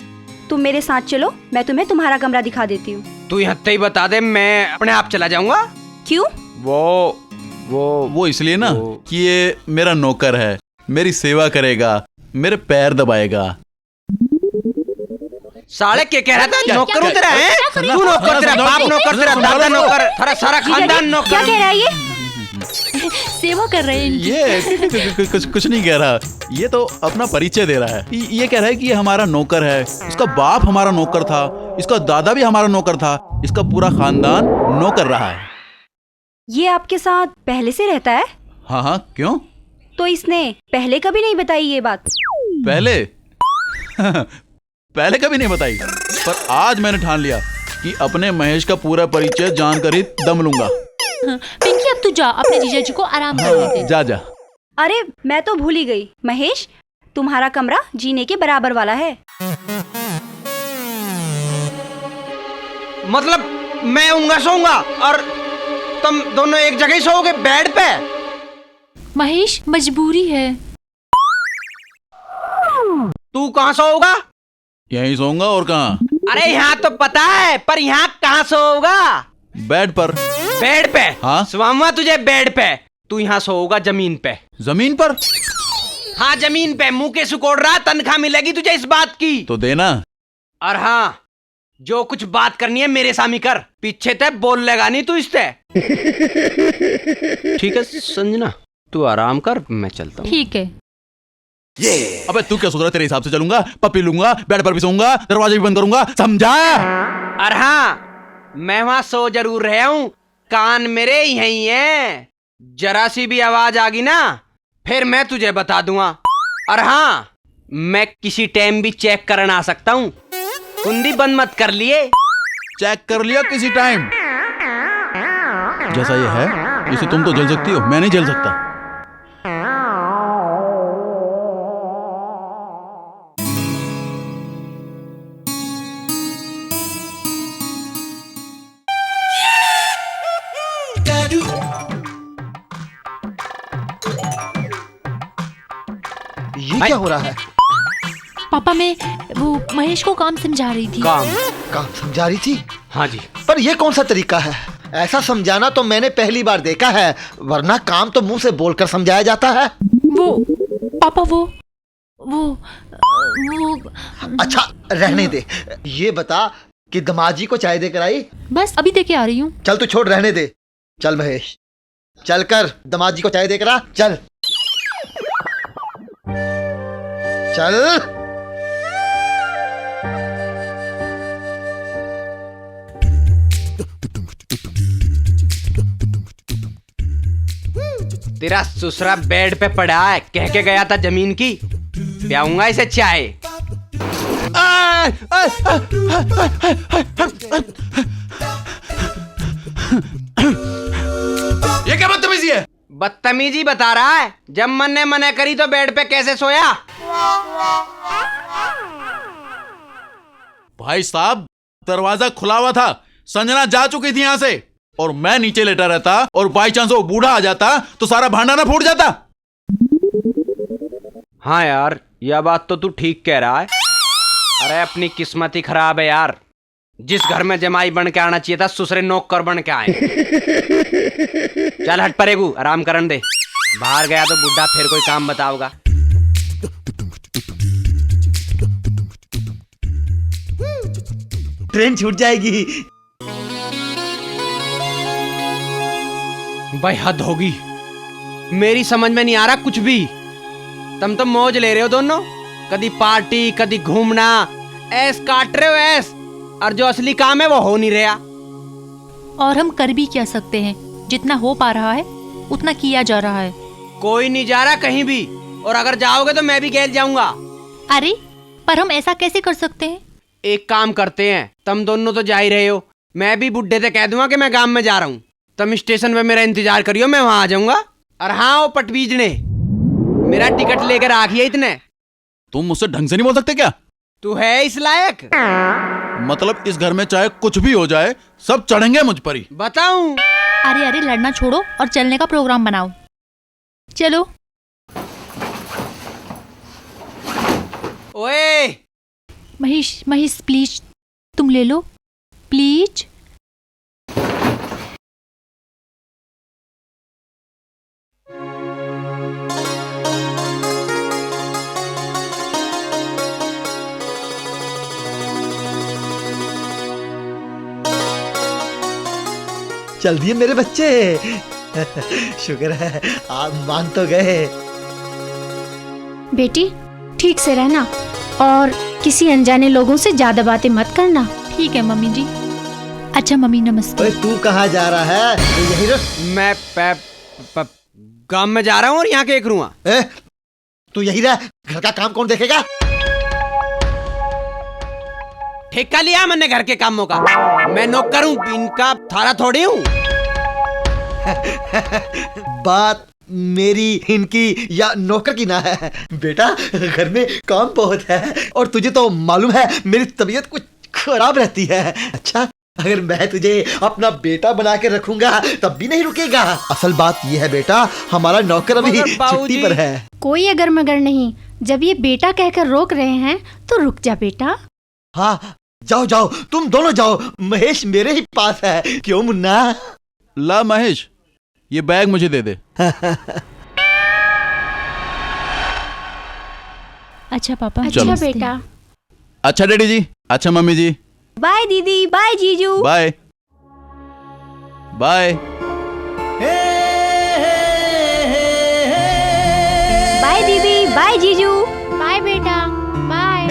तुम मेरे साथ चलो, मैं तुम्हें तुम्हारा कमरा दिखा देती हूँ। तू यहाँ ही बता दे, मैं अपने आप चला जाऊंगा। क्यों? वो इसलिए ना कि ये मेरा नौकर है, मेरी सेवा करेगा, मेरे पैर दबाएगा। साले क्या कह रहा था? नौकर उतरा है? तू नौकर, तेरा बाप नौकर, तेरा दादा नौकर, तेरा सारा खानदान नौकर। क्या कह रहा है ये? सेवा कर रहे हैं। ये कुछ नहीं कह रहा, ये तो अपना परिचय दे रहा है। ये कह रहा है कि ये हमारा नौकर है, इसका बाप हमारा नौकर था, इसका दादा भी हमारा नौकर था, इसका पूरा खानदान नौकर रहा है। ये आपके साथ पहले से रहता है? हाँ हाँ क्यों? तो इसने पहले कभी नहीं बताई ये बात? पहले पहले कभी नहीं बताई, पर आज मैंने ठान लिया कि अपने महेश का पूरा परिचय जानकर ही दम लूंगा। पिंकी अब तू जा, अपने जीजा जी को आराम करने दे। जा। अरे मैं तो भूल ही गई, महेश तुम्हारा कमरा जीने के बराबर वाला है। मतलब मैं ऊँगा सोऊंगा और तुम दोनों एक जगह ही सोओगे बेड पे? महेश मजबूरी है। तू कहाँ सोओगा? यहीं सोऊंगा और कहाँ? अरे यहाँ तो पता है, पर यहाँ कहाँ सोओगा? बेड पर। बेड पे? हाँ। सुनाऊंगा तुझे बेड पे। तू यहाँ सोओगा जमीन पे। जमीन पर? हाँ जमीन पे। मुंह के सुकोड़ रहा, तनख्वाह मिलेगी तुझे इस बात की। तो देना। और हाँ, जो कुछ बात करनी है मेरे सामने कर, पीछे ते बोल लेगा नहीं तू इससे। ठीक है संजना, तू आराम कर, मैं चलता हूँ। ठीक है। अबे तू क्या सोच रहा है? तेरे हिसाब से चलूंगा, पप्पी लूंगा, बेड पर भी सोऊंगा, दरवाजे भी बंद करूंगा, समझा? और हाँ, मैं वहां सो जरूर रहा हूँ, कान मेरे यहीं हैं। जरा सी भी आवाज आ गई ना, फिर मैं तुझे बता दूंगा। और हाँ, मैं किसी टाइम भी चेक करना आ सकता हूँ, कुंडी बंद मत कर लिए। चेक कर लिया किसी टाइम। जैसा ये है, इसे तुम तो जल सकती हो, मैं नहीं जल सकता। ये क्या हो रहा है? पापा मैं वो महेश को काम समझा रही थी। काम समझा रही थी? हाँ जी। पर ये कौन सा तरीका है? ऐसा समझाना तो मैंने पहली बार देखा है, वरना काम तो मुंह से बोलकर समझाया जाता है। वो पापा वो अच्छा रहने दे। ये बता कि दमाजी को चाय देकर आई? बस अभी देके आ रही हूँ। चल तू छोड़, रहने दे। चल महेश, चल कर दमाजी को चाय देकर आ। चल चल। तेरा ससुरा बेड पे पड़ा है, कह के गया था जमीन की, पियाऊंगा इसे चाय। ये क्या बदतमीजी है? बदतमीजी बता रहा है, जब मन ने मना करी तो बेड पे कैसे सोया? भाई साहब, दरवाजा खुला हुआ था, संजना जा चुकी थी यहाँ से, और मैं नीचे लेटा रहता और बाई चांस वो बूढ़ा आ जाता तो सारा भांडा ना फूट जाता। हाँ यार, यह बात तो तू ठीक कह रहा है। अरे अपनी किस्मत ही खराब है यार, जिस घर में जमाई बन के आना चाहिए था, ससुरे नौकर बन के आए। चल हट परेगू, आराम करन दे। बाहर गया तो बुढ़ा फिर कोई काम बताओगा। ट्रेन छूट जाएगी। भाई हद होगी, मेरी समझ में नहीं आ रहा कुछ भी। तुम तो मौज ले रहे हो दोनों, कभी पार्टी कभी घूमना, ऐस काट रहे हो ऐस, और जो असली काम है वो हो नहीं रहा। और हम कर भी क्या सकते हैं, जितना हो पा रहा है उतना किया जा रहा है। कोई नहीं जा रहा कहीं भी, और अगर जाओगे तो मैं भी गैल जाऊंगा। अरे पर हम ऐसा कैसे कर सकते हैं? एक काम करते हैं, तुम दोनों तो जा ही रहे हो, मैं भी बुड्ढे से कह दूंगा कि मैं गांव में जा रहा हूँ। तुम स्टेशन पे मेरा इंतजार करियो, मैं वहां आ जाऊंगा। और हाँ, वो पटवीजने मेरा टिकट लेकर आखिए इतने। तुम मुझसे ढंग से नहीं बोल सकते क्या? तू है इस लायक? मतलब इस घर में चाहे कुछ भी हो जाए, सब चढ़ेंगे मुझ पर ही। बताऊं? अरे अरे लड़ना छोड़ो और चलने का प्रोग्राम बनाओ। चलो। ओए महेश महेश प्लीज तुम ले लो प्लीज। चल दिए मेरे बच्चे। शुक्र है आप मान तो गए। बेटी ठीक से रहना और किसी अनजाने लोगों से ज्यादा बातें मत करना। ठीक है मम्मी जी। अच्छा मम्मी नमस्ते। ओए तू कहाँ जा रहा है? तू यही रह। मैं गांव में जा रहा हूँ और यहाँ के करूँगा। तू यही रह, घर का काम कौन देखेगा? ठेका लिया मैंने घर के कामों का, मैं नौकर हूँ, इनका थारा थोड़ी हूँ। बात मेरी, इनकी या नौकर की ना है। बेटा घर में काम बहुत है और तुझे तो मालूम है मेरी तबीयत कुछ खराब रहती है। अच्छा, अगर मैं तुझे अपना बेटा बना के रखूंगा तब भी नहीं रुकेगा। असल बात यह है बेटा, हमारा नौकर अभी छुट्टी पर है। कोई अगर मगर नहीं, जब ये बेटा कहकर रोक रहे हैं तो रुक जा बेटा। हाँ जाओ जाओ, तुम दोनों जाओ, महेश मेरे ही पास है। क्यों मुन्ना? ला महेश, ये बैग मुझे दे दे। अच्छा पापा। अच्छा बेटा। अच्छा डैडी जी, अच्छा मम्मी जी। बाय दीदी, बाय जीजू। बाय बाय बाय दीदी, बाय जीजू। बाय बेटा, बाय।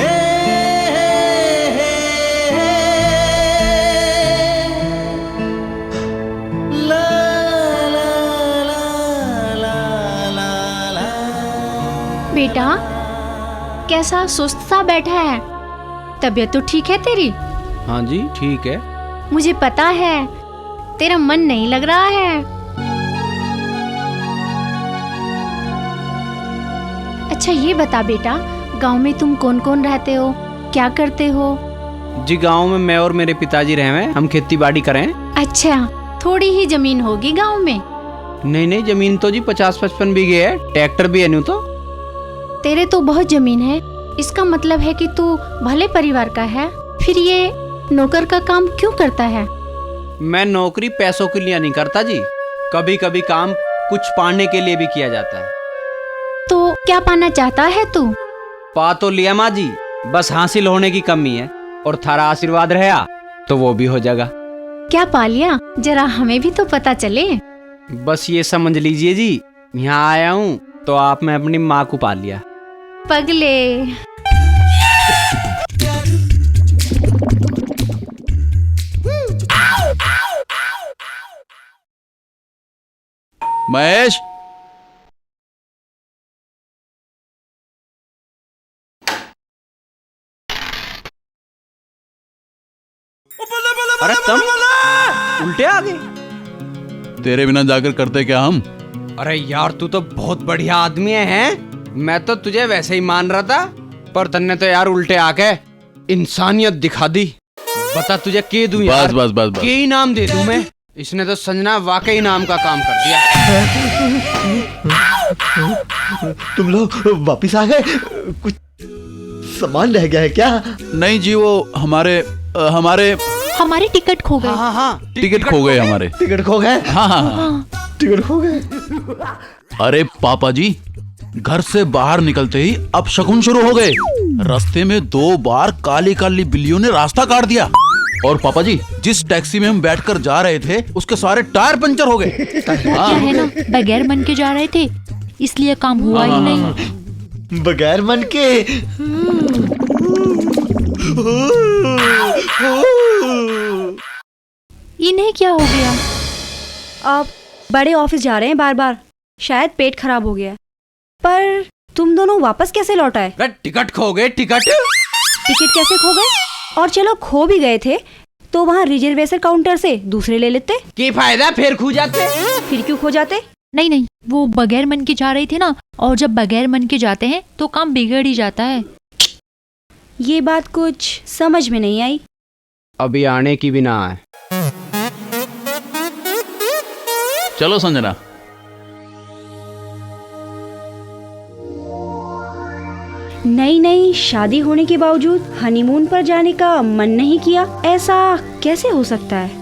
बेटा कैसा सुस्त सा बैठा है? तबीयत तो ठीक है तेरी? हाँ जी ठीक है। मुझे पता है तेरा मन नहीं लग रहा है। अच्छा ये बता बेटा, गांव में तुम कौन कौन रहते हो, क्या करते हो? जी गांव में मैं और मेरे पिताजी रहे हैं, हम खेती बाड़ी करें। अच्छा, थोड़ी ही जमीन होगी गांव में? नहीं नहीं, जमीन तो जी 50-55 बीघे है, ट्रैक्टर भी है न्यू तो। तेरे तो बहुत जमीन है, इसका मतलब है कि तू भले परिवार का है। फिर ये नौकर का काम क्यों करता है? मैं नौकरी पैसों के लिए नहीं करता जी, कभी कभी काम कुछ पाने के लिए भी किया जाता है। तो क्या पाना चाहता है तू? पा तो लिया माँ जी, बस हासिल होने की कमी है, और थारा आशीर्वाद रहा तो वो भी हो जाएगा। क्या पा लिया, जरा हमें भी तो पता चले। बस ये समझ लीजिए जी, यहाँ आया हूँ तो आप मैं अपनी माँ को पा लिया। पगले। महेश, अरे तुम उल्टे आ गए। तेरे बिना जाकर करते क्या हम? अरे यार तू तो बहुत बढ़िया आदमी है, मैं तो तुझे वैसे ही मान रहा था, पर तन्ने तो यार उल्टे आके इंसानियत दिखा दी। बता तुझे के दूं यार? बस बस बस बस। के ही नाम दे दूं मैं? इसने तो संजना वाकई नाम का काम कर दिया। तुम लोग वापिस आ गए? कुछ सामान रह गया है क्या? नहीं जी, वो हमारे टिकट खो गए। हाँ हाँ, टिकट खो गए हमारे। टिकट खो गए? हाँ हाँ टिकट खो गए। अरे पापा जी, घर से बाहर निकलते ही अब शकुन शुरू हो गए। रास्ते में 2 बार काली काली बिल्लियों ने रास्ता काट दिया। और पापा जी, जिस टैक्सी में हम बैठकर जा रहे थे उसके सारे टायर पंचर हो गए। क्या है ना, बगैर मन के जा रहे थे, इसलिए काम हुआ ही नहीं। बगैर मन के? इन्हें क्या हो गया? आप बड़े ऑफिस जा रहे हैं बार बार, शायद पेट खराब हो गया है। पर तुम दोनों वापस कैसे लौट आए? टिकट खो गए। टिकट कैसे खो गए? और चलो खो भी गए थे तो वहाँ रिजर्वेशन काउंटर से दूसरे ले लेते। क्या फायदा, फिर खो जाते। फिर क्यों खो जाते? नहीं नहीं, वो बगैर मन के जा रहे थे ना, और जब बगैर मन के जाते हैं तो काम बिगड़ ही जाता है। ये बात कुछ समझ में नहीं आई। अभी आने की भी ना है। चलो संजना। नई नई शादी होने के बावजूद हनीमून पर जाने का मन नहीं किया, ऐसा कैसे हो सकता है?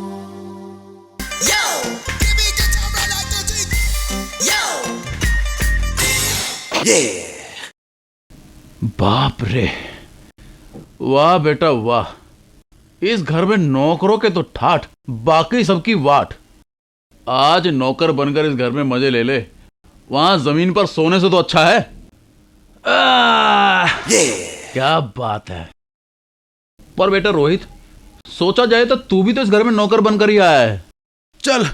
बाप रे, वाह बेटा वाह। इस घर में नौकरों के तो ठाठ, बाकी सबकी वाट। आज नौकर बनकर इस घर में मजे ले ले, वहां जमीन पर सोने से तो अच्छा है। क्या बात है। पर बेटा रोहित, सोचा जाए तो तू भी तो इस घर में नौकर बनकर ही आया है। चल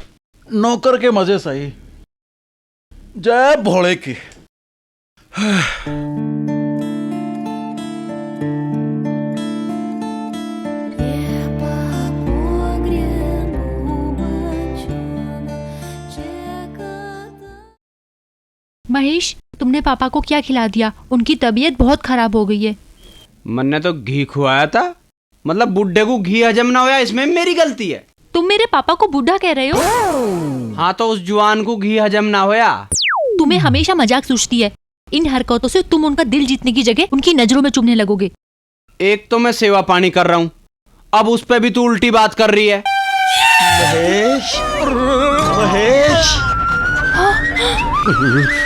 नौकर के मजे सही। जय भोले की। महेश, तुमने पापा को क्या खिला दिया? उनकी तबीयत बहुत खराब हो गई है। मैंने तो घी खुआया था, मतलब बुड्ढे को घी हजम ना होया, इसमें मेरी गलती है। तुम मेरे पापा को बूढ़ा कह रहे हो? हाँ तो उस जुआन को घी हजम ना होया। तुम्हें हमेशा मजाक सूझती है। इन हरकतों से तुम उनका दिल जीतने की जगह उनकी नजरों में चुभने लगोगे। एक तो मैं सेवा पानी कर रहा हूँ, अब उस पे भी तू उल्टी बात कर रही है। महेश, महेश,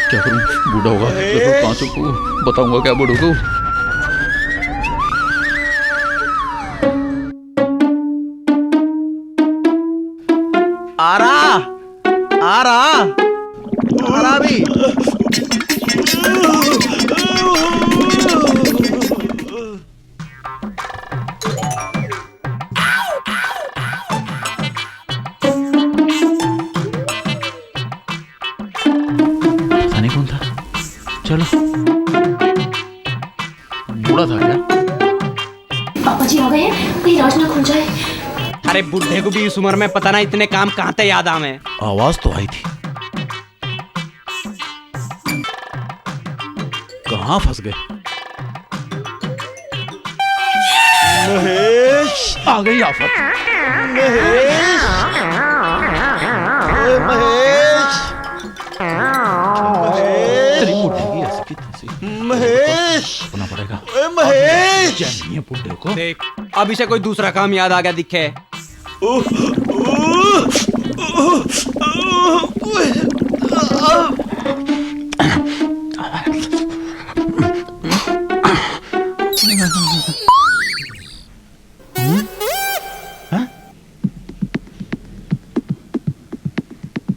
क्या करूं? बूढ़ा होगा कहाँ से बताऊंगा क्या बूढ़ों को? आ रहा भी। पता नहीं कौन था। चलो, बूढ़ा था क्या? पापा जी आ गए, कहीं राज ना खुल जाए। अरे बुढ़े को भी इस उम्र में पता ना इतने काम कहाँ से याद आवे। आवाज तो आई थी, कहाँ फंस गए? महेश, आ गई आफत। महेश, महेश, तेरी बुढ़े की ऐसी की तैसी। महेश, होना पड़ेगा। महेश, चाहिए बुढ़े को। देख, अब इसे कोई दूसरा काम याद आ गया दिखे।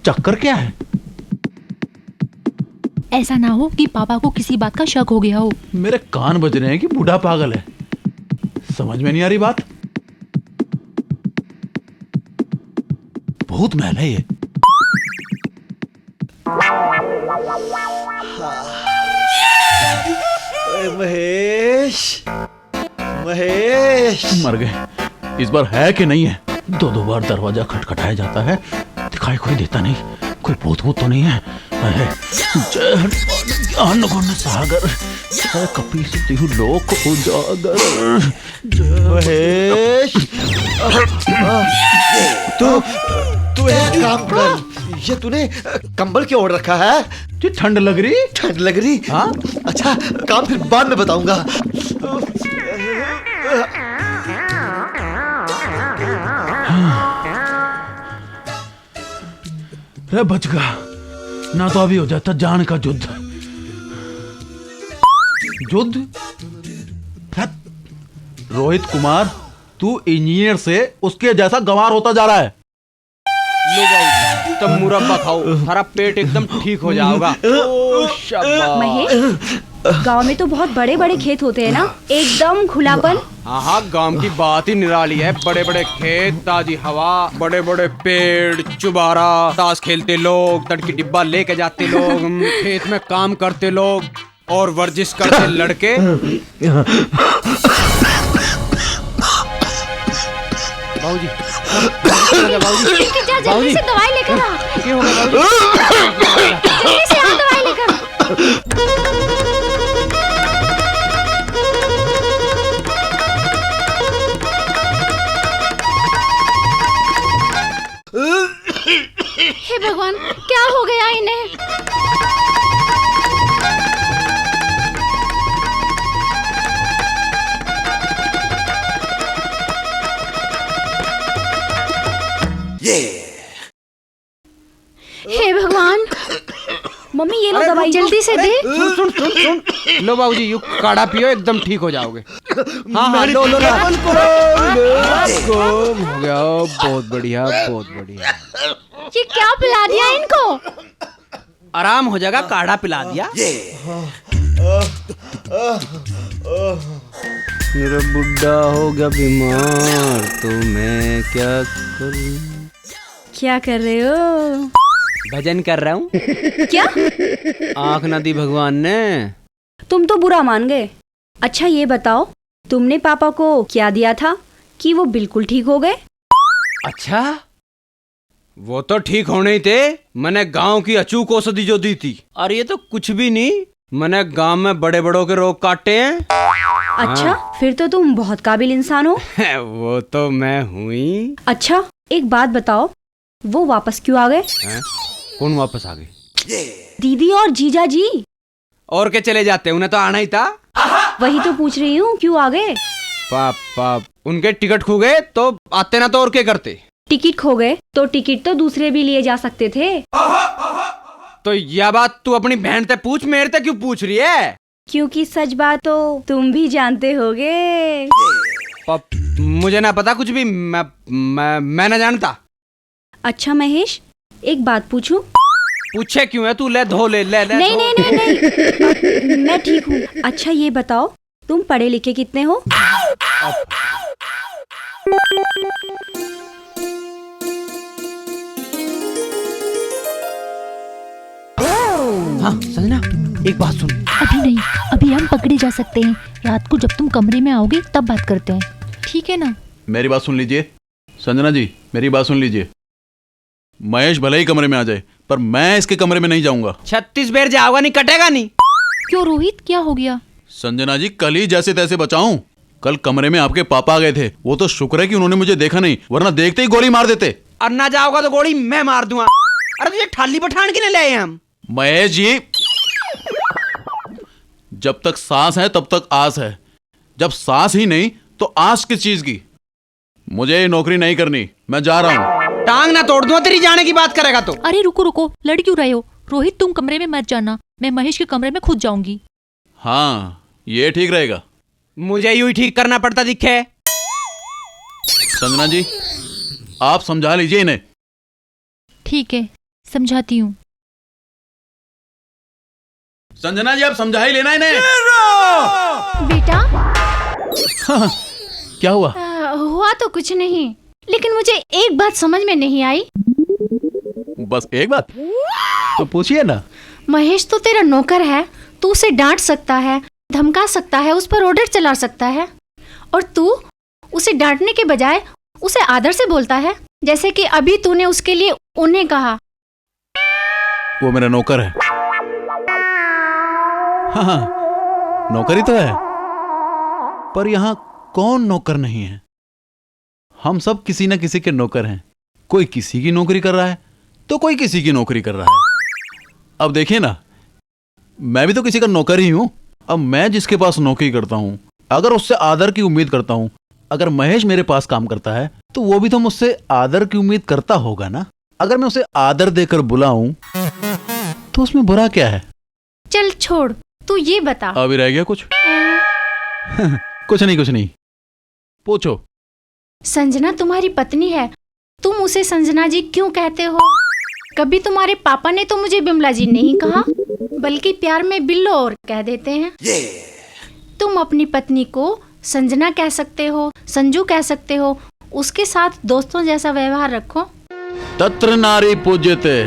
चक्कर क्या है? ऐसा ना हो कि पापा को किसी बात का शक हो गया हो। मेरे कान बज रहे हैं कि बूढ़ा पागल है। समझ में नहीं आ रही बात। बहुत महल है ये। महेश, महेश, मर गए। इस बार है कि नहीं है? दो बार दरवाजा खटखटाया जाता है, दिखाई कोई देता नहीं। कोई भूत भूत तो नहीं है? जय हनुमान ज्ञान गुण सागर, जय कपीसतिहु लोक उजागर। महेश, तू एक काम कर, ये तूने कंबल क्यों ओढ़ रखा है? ठंड लग रही? ठंड लग रही? हाँ। अच्छा, काम फिर बाद में बताऊंगा। रे बच गया, ना तो अभी हो जाता जान का युद्ध। युद्ध? रोहित कुमार, तू इंजीनियर से उसके जैसा गंवार होता जा रहा है। लो बाबू, तब मुरब्बा खाओ, हमारा पेट एकदम ठीक हो जाएगा। महेश, गांव में तो बहुत बड़े बड़े खेत होते हैं ना, एकदम खुलापन। हाँ, गांव की बात ही निराली है। बड़े बड़े खेत, ताजी हवा, बड़े बड़े पेड़, चुबारा, ताश खेलते लोग, तड़की डिब्बा लेके जाते लोग, खेत में काम करते लोग और वर्जिश करते लड़के। बाबूजी, जल्दी से दवाई लेकर आ। क्या हो गया बाबूजी? जल्दी से आ दवाई लेकर। हे भगवान, क्या हो गया इन्हें? हे भगवान, मम्मी ये लो दवाई, जल्दी से दे। सुन सुन सुन सुन, लो बाबूजी, यू काढ़ा पियो, एकदम ठीक हो जाओगे। हाँ हाँ, लो लो लो, हो गया। बहुत बढ़िया, बहुत बढ़िया। ये क्या पिला दिया इनको? आराम हो जाएगा, काढ़ा पिला दिया। मेरा बुड्ढा हो गया बीमार, तो मैं क्या करूं? क्या कर रहे हो? भजन कर रहा हूँ। क्या? आँख ना दी भगवान ने। तुम तो बुरा मान गए। अच्छा ये बताओ, तुमने पापा को क्या दिया था कि वो बिल्कुल ठीक हो गए? अच्छा, वो तो ठीक होने ही थे। मैंने गांव की अचूक औषधि जो दी थी। और ये तो कुछ भी नहीं, मैंने गांव में बड़े बड़ों के रोग काटे हैं। अच्छा, फिर तो तुम बहुत काबिल इंसान हो। वो तो मैं हुई। अच्छा, एक बात बताओ, वो वापस क्यों आ गए? कौन वापस आ गई? दीदी और जीजा जी। और के चले जाते, उन्हें तो आना ही था। वही तो पूछ रही हूँ, क्यों आ गए? पापा, उनके टिकट खो गए तो आते ना तो और क्या करते? टिकट खो गए तो टिकट तो दूसरे भी लिए जा सकते थे। तो यह बात तू अपनी बहन से पूछ, मेरे से क्यों पूछ रही है? क्योंकि सच बात तो तुम भी जानते होगे। मुझे ना पता कुछ भी, मैं ना जानता। अच्छा महेश, एक बात पूछूं? पूछे क्यों है तू? ले धो ले ले, ले नहीं नहीं नहीं नहीं, मैं ठीक हूँ। अच्छा ये बताओ, तुम पढ़े लिखे कितने हो? हाँ संजना, एक बात सुन। अभी नहीं, अभी हम पकड़े जा सकते हैं। रात को जब तुम कमरे में आओगे तब बात करते हैं, ठीक है ना? मेरी बात सुन लीजिए संजना जी, मेरी बात सुन लीजिए। महेश भले ही कमरे में आ जाए, पर मैं इसके कमरे में नहीं जाऊंगा। 36 बेर जाओगा नहीं, कटेगा नहीं। क्यों रोहित, क्या हो गया? संजना जी, कल ही जैसे तैसे बचाऊं। कल कमरे में आपके पापा आ गए थे, वो तो शुक्र है कि उन्होंने मुझे देखा नहीं, वरना देखते ही गोली मार देते। और ना जाओगा तो गोली मैं मार दूंगा। अरे तुझे ठाली पठान के ले आए हम। महेश जी, जब तक सांस है तब तक आस है, जब सांस ही नहीं तो आस किस चीज की? मुझे ये नौकरी नहीं करनी, मैं जा रहा हूँ। टांग ना तोड़ दूं तेरी जाने की बात करेगा तो। अरे रुको रुको, लड़ क्यों रहे हो? रोहित तुम कमरे में मत जाना, मैं महेश के कमरे में खुद जाऊंगी। हाँ, ये ठीक रहेगा। मुझे यूं ही ठीक करना पड़ता दिखे। संजना जी, आप समझा लीजिए इन्हें। ठीक है, समझाती हूँ। संजना जी, आप समझा ही लेना इन्हें। बेटा हाँ, क्या हुआ? हुआ तो कुछ नहीं, लेकिन मुझे एक बात समझ में नहीं आई। बस एक बात? तो पूछिए ना। महेश तो तेरा नौकर है, तू उसे डांट सकता है, धमका सकता है, उस पर ऑर्डर चला सकता है, और तू उसे डांटने के बजाय उसे आदर से बोलता है, जैसे कि अभी तूने उसके लिए उन्हें कहा। वो मेरा नौकर है। हाँ, नौकरी तो है, पर यहाँ कौन नौकर नहीं है? हम सब किसी न किसी के नौकर हैं। कोई किसी की नौकरी कर रहा है तो कोई किसी की नौकरी कर रहा है। अब देखिए ना, मैं भी तो किसी का नौकर ही हूं। अब मैं जिसके पास नौकरी करता हूं, अगर उससे आदर की उम्मीद करता हूं, अगर महेश मेरे पास काम करता है तो वो भी तो मुझसे आदर की उम्मीद करता होगा ना। अगर मैं उसे आदर देकर बुलाऊं तो उसमें बुरा क्या है? चल छोड़, तू ये बता। अभी रह गया कुछ? कुछ नहीं, पूछो। संजना तुम्हारी पत्नी है, तुम उसे संजना जी क्यों कहते हो? कभी तुम्हारे पापा ने तो मुझे बिमला जी नहीं कहा, बल्कि प्यार में बिल्लो और कह देते हैं। तुम अपनी पत्नी को संजना कह सकते हो, संजू कह सकते हो, उसके साथ दोस्तों जैसा व्यवहार रखो। तत्र नारी पूज्यते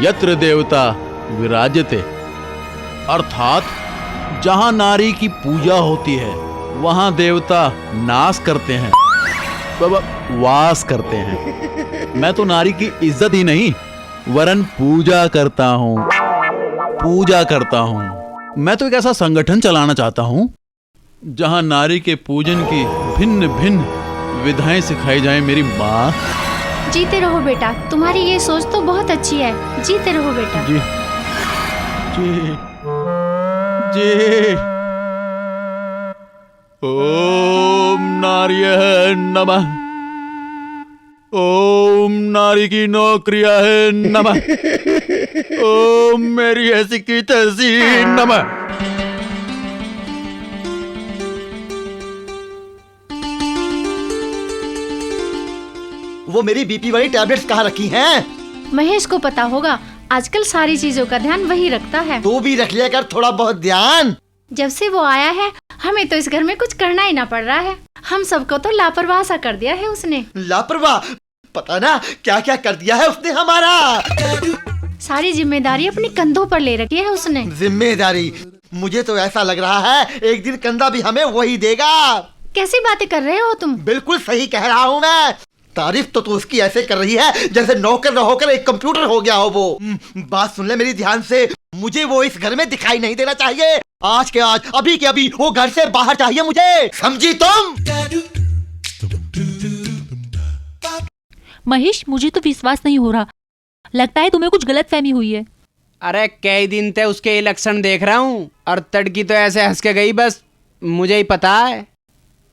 यत्र देवता विराजते, अर्थात जहां नारी की पूजा होती है वहां देवता नाश करते हैं, वास करते हैं। मैं तो नारी की इज्जत ही नहीं वरन पूजा करता हूँ। मैं तो एक ऐसा संगठन चलाना चाहता हूँ जहां नारी के पूजन की भिन्न भिन्न विधाएं सिखाई जाएं। मेरी माँ। जीते रहो बेटा, तुम्हारी ये सोच तो बहुत अच्छी है। जीते रहो बेटा। जी जी। ओम नार्यः नमः। ओम नारी की नौकरिया है नमः। ओम मेरी ऐसी की तैसी नमः। वो मेरी बीपी वाली टैबलेट्स कहाँ रखी हैं? महेश को पता होगा, आजकल सारी चीजों का ध्यान वही रखता है। तू भी रख लिया कर थोड़ा बहुत ध्यान। जब से वो आया है हमें तो इस घर में कुछ करना ही ना पड़ रहा है। हम सबको तो लापरवाह सा कर दिया है उसने। लापरवाह? पता ना क्या क्या कर दिया है उसने हमारा। सारी जिम्मेदारी अपने कंधों पर ले रखी है उसने। जिम्मेदारी? मुझे तो ऐसा लग रहा है एक दिन कंधा भी हमें वही देगा। कैसी बातें कर रहे हो तुम? बिल्कुल सही कह रहा हूँ मैं। तारीफ तो तू उसकी ऐसे कर रही है जैसे नौकर न होकर एक कंप्यूटर हो गया हो वो। बात सुन ले मेरी ध्यान से, मुझे वो इस घर में दिखाई नहीं देना चाहिए। आज के आज, अभी के अभी वो घर से बाहर चाहिए मुझे, समझी तुम? महेश, मुझे तो विश्वास नहीं हो रहा, लगता है तुम्हें कुछ गलतफहमी हुई है। अरे कई दिन से उसके इलेक्शन देख रहा हूँ और तड़की तो ऐसे हंस के गई, बस मुझे ही पता है।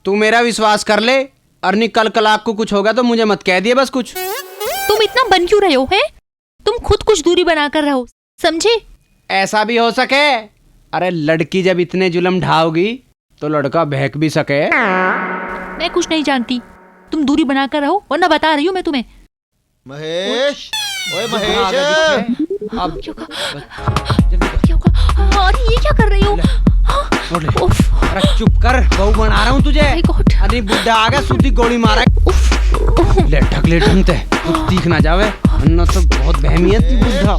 तू मेरा विश्वास कर ले, और नहीं कल कलाक को कुछ होगा तो मुझे मत कह दिए बस कुछ। तुम इतना बन क्यों रहे हो? है तुम खुद कुछ दूरी बनाकर रहो, समझे? ऐसा भी हो सके। अरे लड़की जब इतने जुल्म ढाओगी तो लड़का बहक भी सके। मैं कुछ नहीं जानती, तुम दूरी बनाकर रहो, वरना बता रही हूँ मैं तुम्हें। महेश, ओए महेश, अब अरे ये क्या कर रही हो? अरे चुप कर, बहू बना रहा हूँ तुझे। अरे बुड्ढा आ गया, सूती गोली मारा। ले ढक ले ढंगते, कुछ दिख ना जावे, अन्ना तो बहुत बहमी है तू बुड्ढा।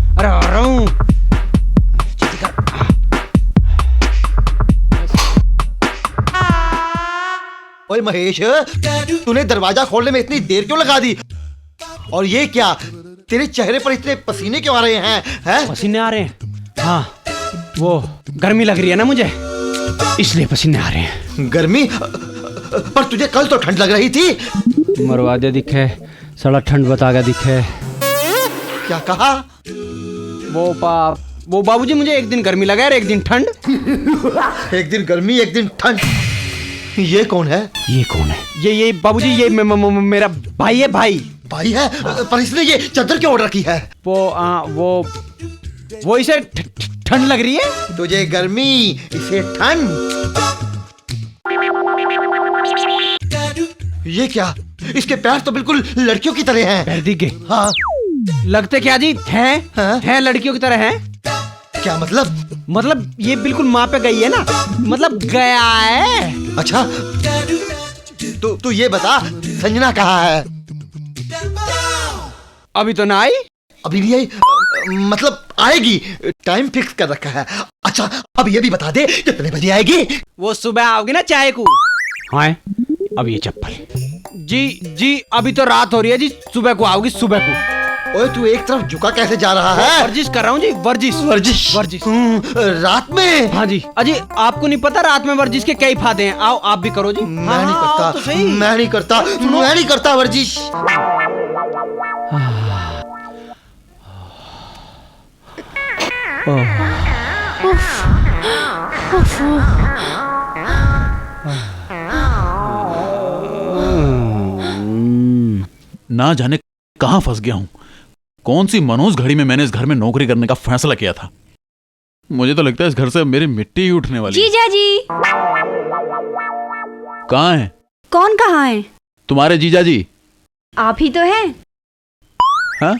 अरे आ रहा हूँ। ओए महेश, तूने दरवाजा खोलने में इतनी देर क्यों लगा दी? और ये क्या, तेरे चेहरे पर इतने पसीने क्यों आ रहे हैं? पसीने आ रहे हैं? हाँ, वो गर्मी लग रही है ना मुझे, इसलिए पसीने आ रहे हैं। गर्मी? पर तुझे कल तो ठंड लग रही थी। मरवा दे दिखे, साला ठंड बता के दिखे। क्या कहा? वो बाबूजी, मुझे एक दिन गर्मी लगा और एक दिन ठंड। एक दिन गर्मी, एक दिन ठंड। ये कौन है? ये कौन है? ये बाबूजी, ये मेरा भाई है। भाई है? पर इसने ये चादर क्यों ओढ़ रखी है? वो इसे ठंड लग रही है। तुझे गर्मी, इसे ठंड। ये क्या, इसके पैर तो बिल्कुल लड़कियों की तरह हैं। पैर दिख गए? हाँ। लगते क्या जी हैं लड़कियों की तरह हैं। क्या मतलब? मतलब ये बिल्कुल माँ पे गई है ना, मतलब गया है। अच्छा, तू ये बता, संजना कहाँ है? अभी तो ना आई। अभी नहीं आई? मतलब आएगी, टाइम फिक्स कर रखा है। अच्छा, अब ये भी बता दे कितने बजे आएगी? वो सुबह आओगी ना चाय को। हाँ, अब ये चप्पल। जी अभी तो रात हो रही है जी, सुबह को आओगी, सुबह को। ओए तू एक तरफ झुका कैसे जा रहा है? वर्जिश कर रहा हूँ जी, वर्जिश। रात में? हाँ जी। अजी आपको नहीं पता रात में वर्जिश के कई फायदे हैं, आओ आप भी करो जी। मैं नहीं करता वर्जिश। ना जाने कहां फंस गया हूं। कौन सी मनोज घड़ी में मैंने इस घर में नौकरी करने का फैसला किया था। मुझे तो लगता है इस घर से मेरी मिट्टी ही उठने वाली है। जीजा जी कहाँ हैं? कौन कहाँ है? तुम्हारे जीजा जी। आप ही तो हैं। हाँ?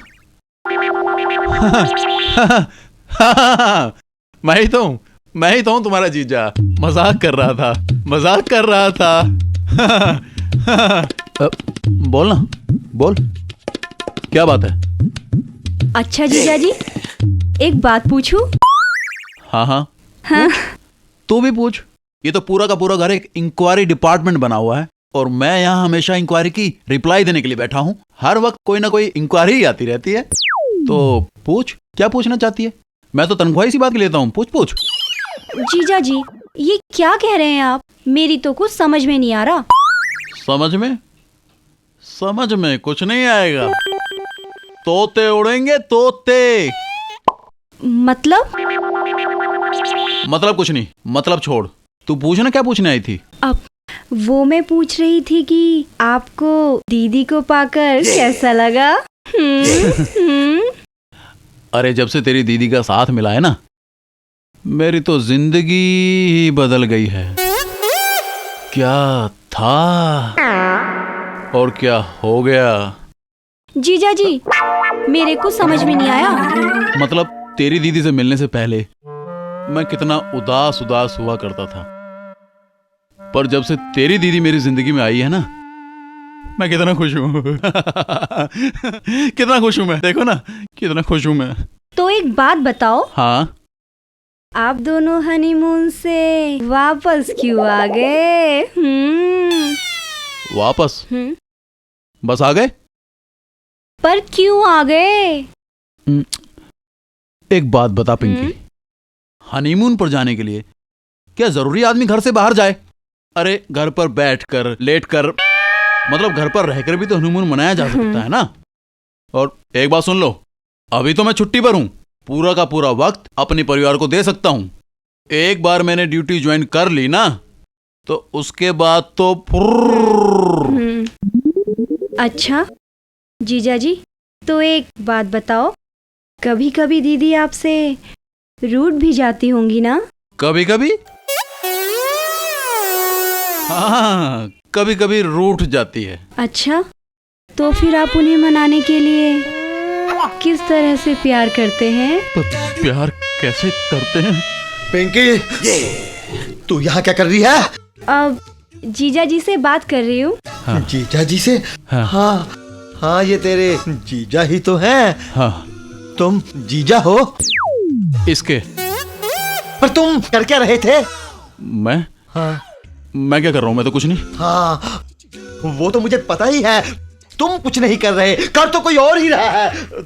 मैं ही तो हूँ तुम्हारा जीजा। मजाक कर रहा था। बोल ना, बोल, क्या बात है? अच्छा जीजा जी, एक बात पूछूं? हाँ। तू भी पूछ। ये तो पूरा का पूरा घर एक इंक्वायरी डिपार्टमेंट बना हुआ है और मैं यहाँ हमेशा इंक्वायरी की रिप्लाई देने के लिए बैठा हूँ। हर वक्त कोई ना कोई इंक्वायरी ही आती रहती है। तो पूछ, क्या पूछना चाहती है? मैं तो तनख्वाही सी बात लेता हूँ, पूछ। जीजा जी, ये क्या कह रहे हैं आप? मेरी तो कुछ समझ में नहीं आ रहा। समझ में कुछ नहीं आएगा। तोते उड़ेंगे, तोते। मतलब कुछ नहीं, मतलब छोड़। तू पूछना, क्या पूछने आई थी? अब वो मैं पूछ रही थी कि आपको दीदी को पाकर कैसा लगा? अरे जब से तेरी दीदी का साथ मिला है ना, मेरी तो जिंदगी ही बदल गई है। क्या था और क्या हो गया? जीजा जी, मेरे को समझ में नहीं आया। मतलब तेरी दीदी से मिलने से पहले मैं कितना उदास हुआ करता था, पर जब से तेरी दीदी मेरी जिंदगी में आई है ना, मैं कितना खुश हूँ। कितना खुश हूँ मैं, देखो ना कितना खुश हूँ मैं। तो एक बात बताओ। हाँ? आप दोनों हनीमून से वापस क्यों आ गए? वापस? बस आ गए? पर क्यों आ गए? एक बात बता पिंकी, हनीमून पर जाने के लिए क्या जरूरी आदमी घर से बाहर जाए? अरे घर पर बैठकर, लेटकर, मतलब घर पर रहकर भी तो हनीमून मनाया जा सकता है ना। और एक बात सुन लो, अभी तो मैं छुट्टी पर हूं, पूरा का पूरा वक्त अपने परिवार को दे सकता हूं। एक बार मैंने ड्यूटी ज्वाइन कर ली ना, तो उसके बाद तो अच्छा जीजा जी, तो एक बात बताओ, कभी कभी दीदी आपसे रूठ भी जाती होंगी ना? कभी कभी हाँ, कभी कभी रूठ जाती है। अच्छा, तो फिर आप उन्हें मनाने के लिए किस तरह से प्यार करते हैं? तो प्यार कैसे करते हैं? पिंकी, तू यहाँ क्या कर रही है? अब जीजा जी से बात कर रही हूँ। हाँ। जीजा जी से? हाँ हाँ, ये तेरे जीजा ही तो हैं। हाँ। तुम जीजा हो इसके? पर तुम कर क्या रहे थे? मैं? हाँ। मैं क्या कर रहा हूँ? मैं तो कुछ नहीं। हाँ, वो तो मुझे पता ही है, तुम कुछ नहीं कर रहे, कर तो कोई और ही रहा है।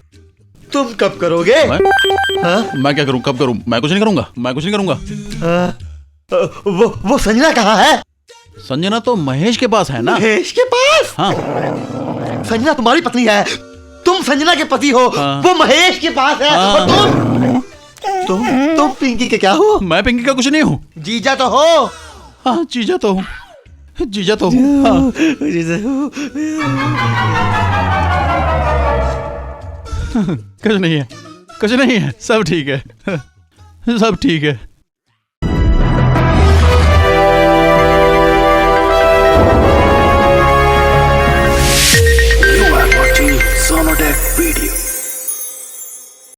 तुम कब करोगे? मैं क्या करूँ? कब करूँ? मैं कुछ नहीं करूँगा, मैं कुछ नहीं करूँगा। वो संजना कहाँ है? संजना तो महेश के पास है ना। महेश के पास? हाँ। संजना तुम्हारी पत्नी है, तुम संजना के पति हो। हाँ। वो महेश के पास है। हाँ। और तुम पिंकी के क्या हो? मैं पिंकी का कुछ नहीं हूँ। जीजा तो हो। हाँ, जीजा तो हूँ, जीजा तो हूँ। हाँ। कुछ नहीं है, कुछ नहीं है, सब ठीक है, सब ठीक है। You are watching Sonodec Video.